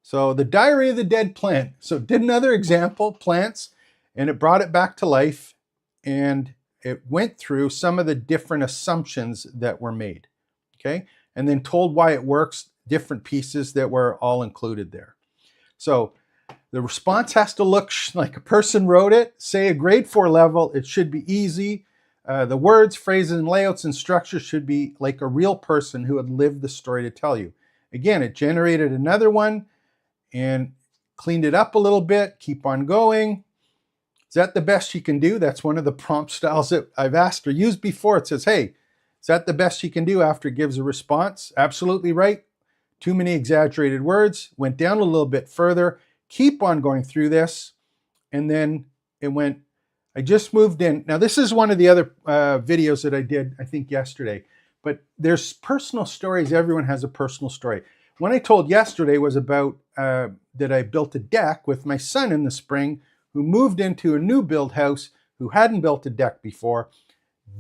Speaker 1: So the Diary of the Dead Plant. So it did another example, plants, and it brought it back to life, and it went through some of the different assumptions that were made, okay? And then told why it works, different pieces that were all included there. So the response has to look like a person wrote it, say a grade 4 level, it should be easy. The words, phrases, and layouts and structure should be like a real person who had lived the story to tell you. Again, it generated another one and cleaned it up a little bit, keep on going. Is that the best you can do? That's one of the prompt styles that I've asked or used before. It says, hey, is that the best you can do after it gives a response? Absolutely right. Too many exaggerated words. Went down a little bit further. Keep on going through this. And then it went, I just moved in. Now, this is one of the other videos that I did, I think, yesterday. But there's personal stories. Everyone has a personal story. One I told yesterday was about that I built a deck with my son in the spring, who moved into a new build house, who hadn't built a deck before,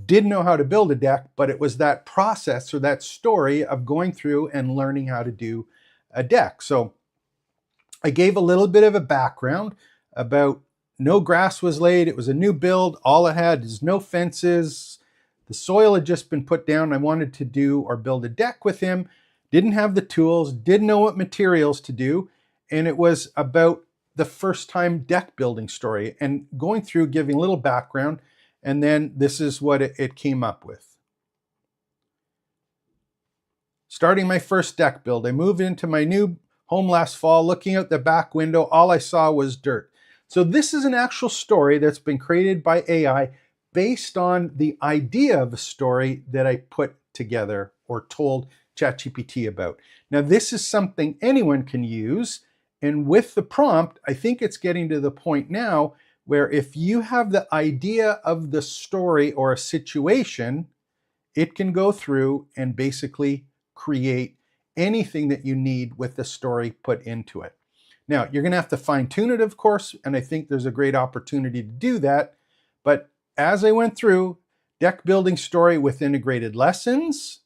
Speaker 1: didn't know how to build a deck, but it was that process or that story of going through and learning how to do a deck. So I gave a little bit of a background about no grass was laid. It was a new build. All it had is no fences. The soil had just been put down. I wanted to do or build a deck with him. didn't have the tools, didn't know what materials to do, and it was about the first time deck building story, and going through giving a little background, and then this is what it came up with. Starting my first deck build, I moved into my new home last fall. Looking out the back window, all I saw was dirt. So this is an actual story that's been created by AI based on the idea of a story that I put together or told ChatGPT about. Now, this is something anyone can use. And with the prompt, I think it's getting to the point now where if you have the idea of the story or a situation, it can go through and basically create anything that you need with the story put into it. Now, you're going to have to fine tune it, of course, and I think there's a great opportunity to do that. But as I went through, deck building story with integrated lessons,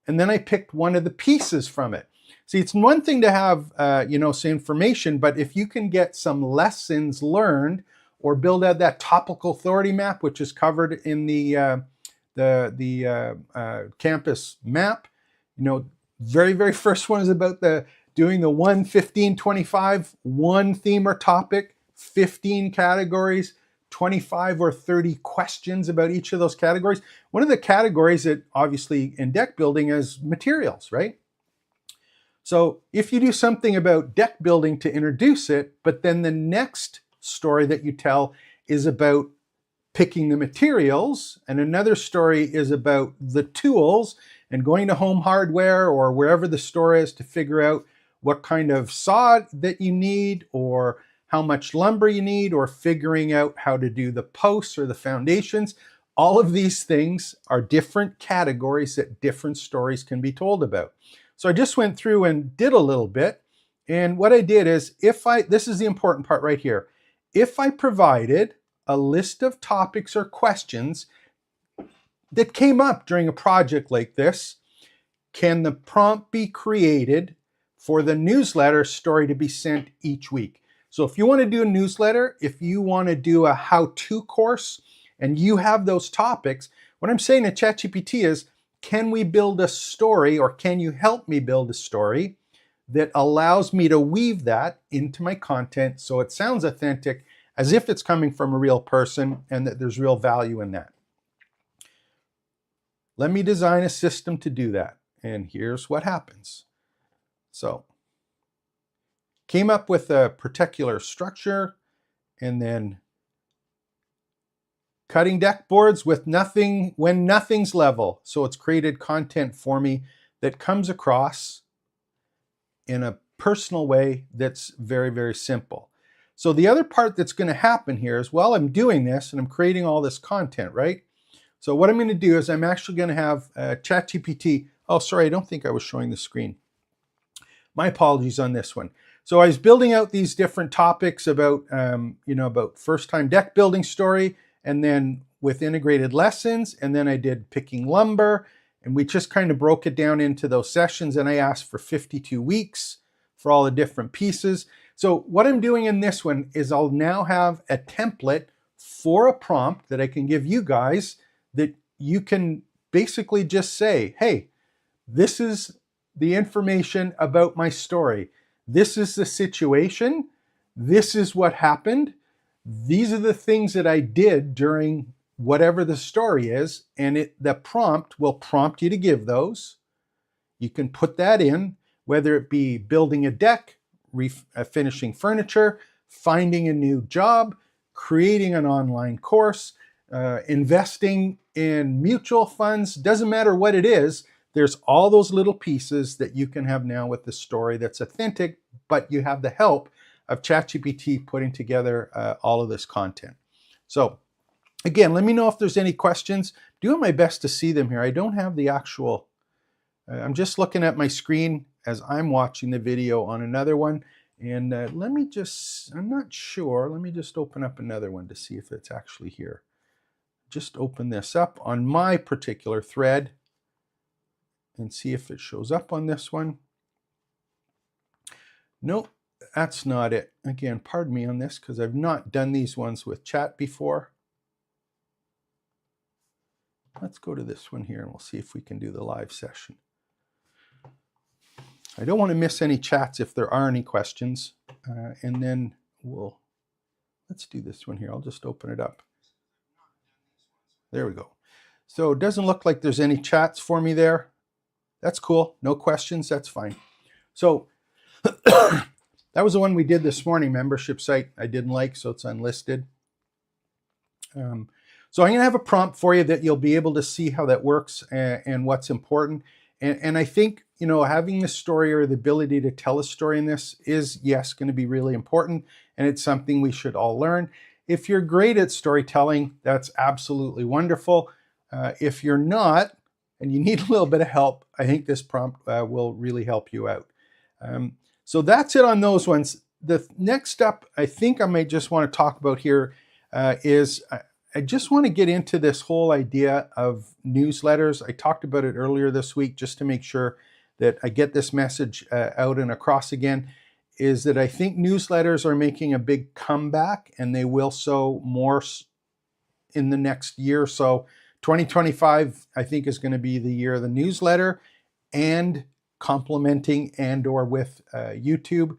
Speaker 1: and then I picked one of the pieces from it. See, it's one thing to have, say information, but if you can get some lessons learned or build out that topical authority map, which is covered in the campus map, very, very first one is about doing the 1, 15, 25, one theme or topic, 15 categories, 25 or 30 questions about each of those categories. One of the categories that obviously in deck building is materials, right? So if you do something about deck building to introduce it, but then the next story that you tell is about picking the materials, and another story is about the tools and going to Home Hardware or wherever the store is to figure out what kind of saw that you need or how much lumber you need or figuring out how to do the posts or the foundations. All of these things are different categories that different stories can be told about. So I just went through and did a little bit. And what I did is this is the important part right here. If I provided a list of topics or questions that came up during a project like this, can the prompt be created for the newsletter story to be sent each week? So if you want to do a newsletter, if you want to do a how-to course, and you have those topics, what I'm saying to ChatGPT is, can we build a story, or can you help me build a story that allows me to weave that into my content so it sounds authentic, as if it's coming from a real person and that there's real value in that. Let me design a system to do that. And here's what happens. So, came up with a particular structure and then cutting deck boards with nothing when nothing's level. So it's created content for me that comes across in a personal way that's very, very simple. So the other part that's going to happen here is while I'm doing this and I'm creating all this content, right? So what I'm going to do is I'm actually going to have ChatGPT. Oh, sorry, I don't think I was showing the screen. My apologies on this one. So I was building out these different topics about, about first-time deck building story, and then with integrated lessons, and then I did picking lumber, and we just kind of broke it down into those sessions, and I asked for 52 weeks for all the different pieces. So what I'm doing in this one is I'll now have a template for a prompt that I can give you guys that you can basically just say, hey, this is the information about my story. This is the situation. This is what happened. These are the things that I did during whatever the story is, and the prompt will prompt you to give those. You can put that in, whether it be building a deck, finishing furniture, finding a new job, creating an online course, investing in mutual funds, doesn't matter what it is. There's all those little pieces that you can have now with the story that's authentic, but you have the help of ChatGPT putting together all of this content. So again, let me know if there's any questions. Doing my best to see them here. I don't have the actual, I'm just looking at my screen as I'm watching the video on another one. And let me just, I'm not sure. Let me just open up another one to see if it's actually here. Just open this up on my particular thread and see if it shows up on this one. Nope, that's not it. Again, pardon me on this because I've not done these ones with chat before. Let's go to this one here and we'll see if we can do the live session. I don't want to miss any chats if there are any questions. And then let's do this one here. I'll just open it up. There we go. So it doesn't look like there's any chats for me there. That's cool. No questions. That's fine. So that was the one we did this morning, membership site. I didn't like, so it's unlisted. So I'm going to have a prompt for you that you'll be able to see how that works and what's important. And I think, having the story or the ability to tell a story in this is, yes, going to be really important. And it's something we should all learn. If you're great at storytelling, that's absolutely wonderful. If you're not, and you need a little bit of help, I think this prompt will really help you out. So that's it on those ones. The next up, I think I might just want to talk about here is I just want to get into this whole idea of newsletters. I talked about it earlier this week just to make sure that I get this message out and across again, is that I think newsletters are making a big comeback, and they will so more in the next year or so. 2025, I think, is going to be the year of the newsletter, and complementing and or with YouTube.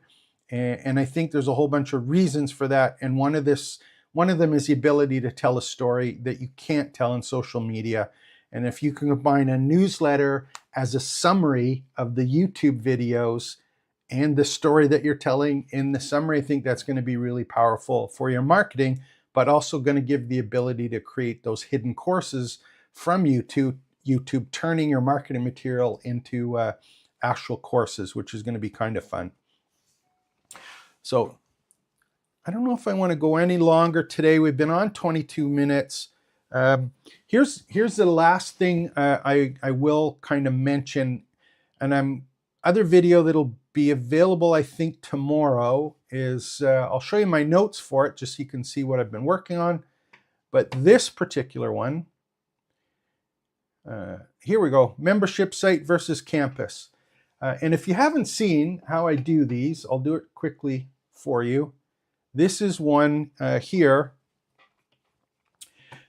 Speaker 1: And I think there's a whole bunch of reasons for that. And one of them is the ability to tell a story that you can't tell in social media. And if you can combine a newsletter as a summary of the YouTube videos and the story that you're telling in the summary, I think that's going to be really powerful for your marketing, but also going to give the ability to create those hidden courses from YouTube, turning your marketing material into actual courses, which is going to be kind of fun. So I don't know if I want to go any longer today. We've been on 22 minutes. Here's the last thing I will kind of mention, and other video that'll be available, I think, tomorrow is, I'll show you my notes for it just so you can see what I've been working on. But this particular one, here we go, membership site versus campus. And if you haven't seen how I do these, I'll do it quickly for you. This is one here.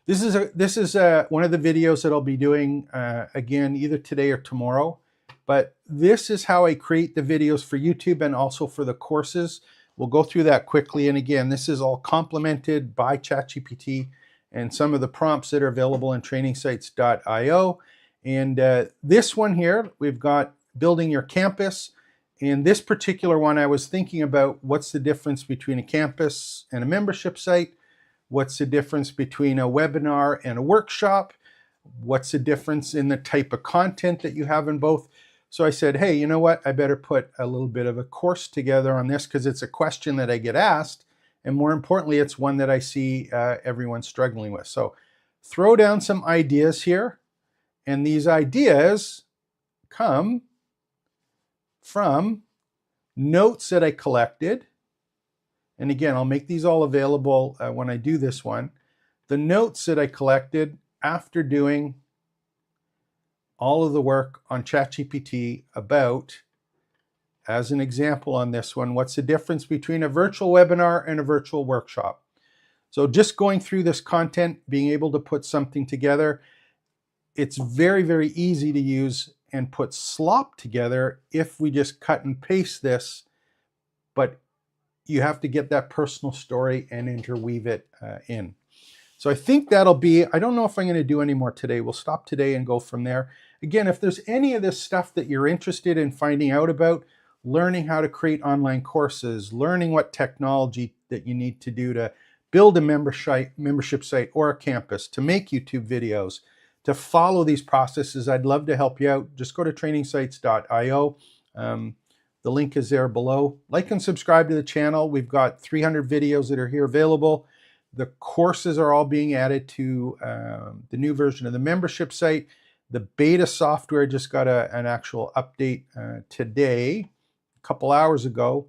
Speaker 1: This is one of the videos that I'll be doing again either today or tomorrow. But this is how I create the videos for YouTube and also for the courses. We'll go through that quickly. And again, this is all complemented by ChatGPT and some of the prompts that are available in trainingsites.io. And this one here, we've got building your campus. In this particular one, I was thinking about what's the difference between a campus and a membership site. What's the difference between a webinar and a workshop? What's the difference in the type of content that you have in both? So I said, hey, you know what? I better put a little bit of a course together on this because it's a question that I get asked. And more importantly, it's one that I see everyone struggling with. So throw down some ideas here. And these ideas come from notes that I collected. And again, I'll make these all available when I do this one. The notes that I collected after doing all of the work on ChatGPT about, as an example on this one, what's the difference between a virtual webinar and a virtual workshop? So just going through this content, being able to put something together, it's very, very easy to use and put slop together if we just cut and paste this, but you have to get that personal story and interweave it in. So I think that'll be, I don't know if I'm going to do any more today. We'll stop today and go from there. Again, if there's any of this stuff that you're interested in finding out about, learning how to create online courses, learning what technology that you need to do to build a membership site or a campus, to make YouTube videos, to follow these processes, I'd love to help you out. Just go to trainingsites.io. The link is there below. Like and subscribe to the channel. We've got 300 videos that are here available. The courses are all being added to the new version of the membership site. The beta software just got an actual update today, a couple hours ago,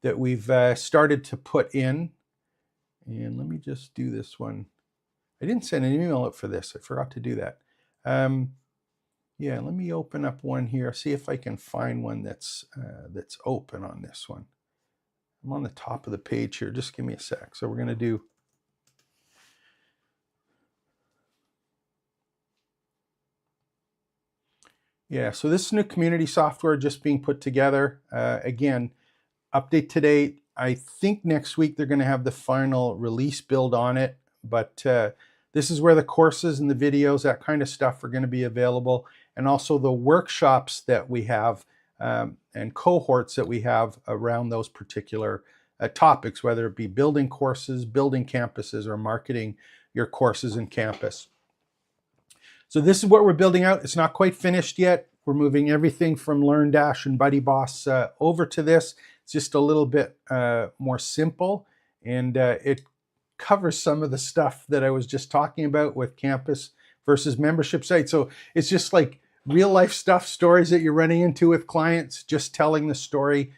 Speaker 1: that we've started to put in. And let me just do this one. I didn't send an email out for this. I forgot to do that. Yeah, let me open up one here, see if I can find one that's open on this one. I'm on the top of the page here. Just give me a sec. So we're going to do Yeah, so this is new community software just being put together. Again, update today. I think next week they're going to have the final release build on it, but this is where the courses and the videos, that kind of stuff, are going to be available, and also the workshops that we have and cohorts that we have around those particular topics, whether it be building courses, building campuses, or marketing your courses and campus. So this is what we're building out. It's not quite finished yet. We're moving everything from LearnDash and BuddyBoss over to this. It's just a little bit more simple, and it covers some of the stuff that I was just talking about with campus versus membership sites. So it's just like real life stuff, stories that you're running into with clients, just telling the story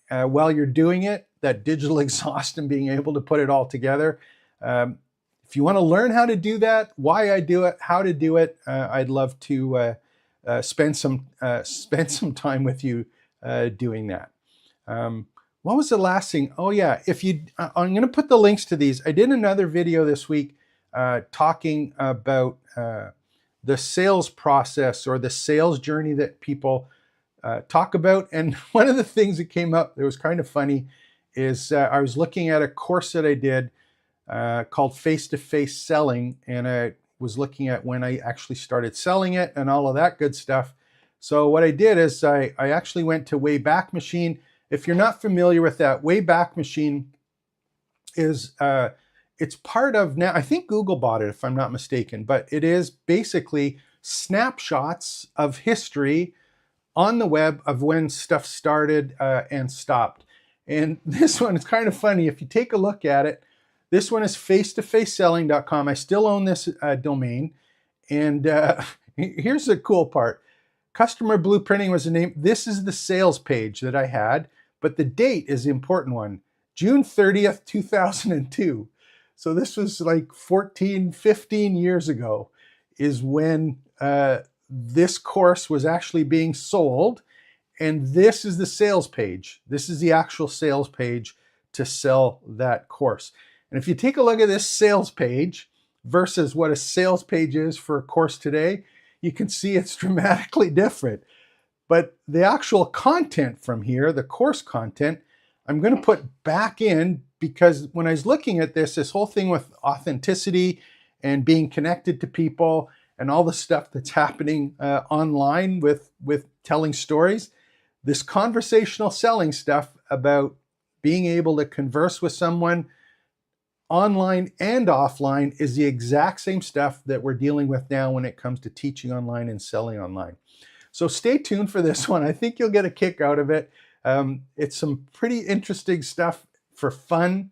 Speaker 1: while you're doing it, that digital exhaust and being able to put it all together. If you want to learn how to do that, why I do it, how to do it, I'd love to spend some time with you doing that. What was the last thing? Oh yeah, I'm going to put the links to these. I did another video this week talking about the sales process or the sales journey that people talk about. And one of the things that came up that was kind of funny is I was looking at a course that I did called Face-to-Face Selling, and I was looking at when I actually started selling it and all of that good stuff. So what I did is I actually went to Wayback Machine. If you're not familiar with that, Wayback Machine is it's part of, now I think Google bought it if I'm not mistaken, but it is basically snapshots of history on the web of when stuff started and stopped. And this one is kind of funny. If you take a look at it, this one is face-to-faceselling.com. I still own this domain. And here's the cool part. Customer blueprinting was the name. This is the sales page that I had, but the date is the important one. June 30th, 2002. So this was like 14, 15 years ago is when this course was actually being sold. And this is the sales page. This is the actual sales page to sell that course. And if you take a look at this sales page versus what a sales page is for a course today, you can see it's dramatically different. But the actual content from here, the course content, I'm going to put back in, because when I was looking at this whole thing with authenticity and being connected to people and all the stuff that's happening online with telling stories, this conversational selling stuff about being able to converse with someone online and offline is the exact same stuff that we're dealing with now when it comes to teaching online and selling online. So stay tuned for this one. I think you'll get a kick out of it. It's some pretty interesting stuff for fun.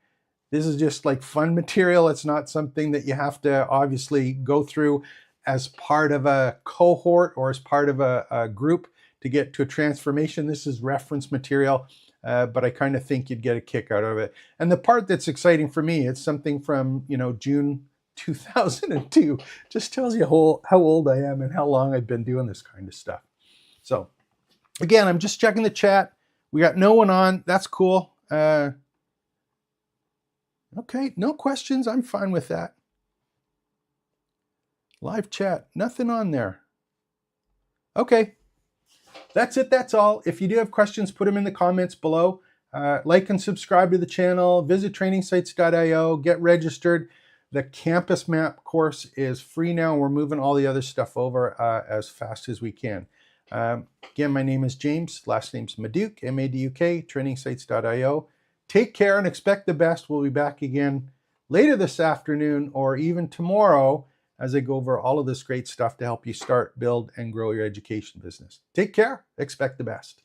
Speaker 1: This is just like fun material. It's not something that you have to obviously go through as part of a cohort or as part of a group to get to a transformation. This is reference material. But I kind of think you'd get a kick out of it. And the part that's exciting for me, it's something from, June 2002. Just tells you how old I am and how long I've been doing this kind of stuff. So again, I'm just checking the chat. We got no one on. That's cool. Okay, no questions. I'm fine with that. Live chat, nothing on there. Okay. That's it. That's all. If you do have questions, put them in the comments below. Like and subscribe to the channel. Visit trainingsites.io. Get registered. The Campus Map course is free now. We're moving all the other stuff over as fast as we can. Again, my name is James. Last name's Maduk, M-A-D-U-K, trainingsites.io. Take care and expect the best. We'll be back again later this afternoon or even tomorrow as I go over all of this great stuff to help you start, build, and grow your education business. Take care. Expect the best.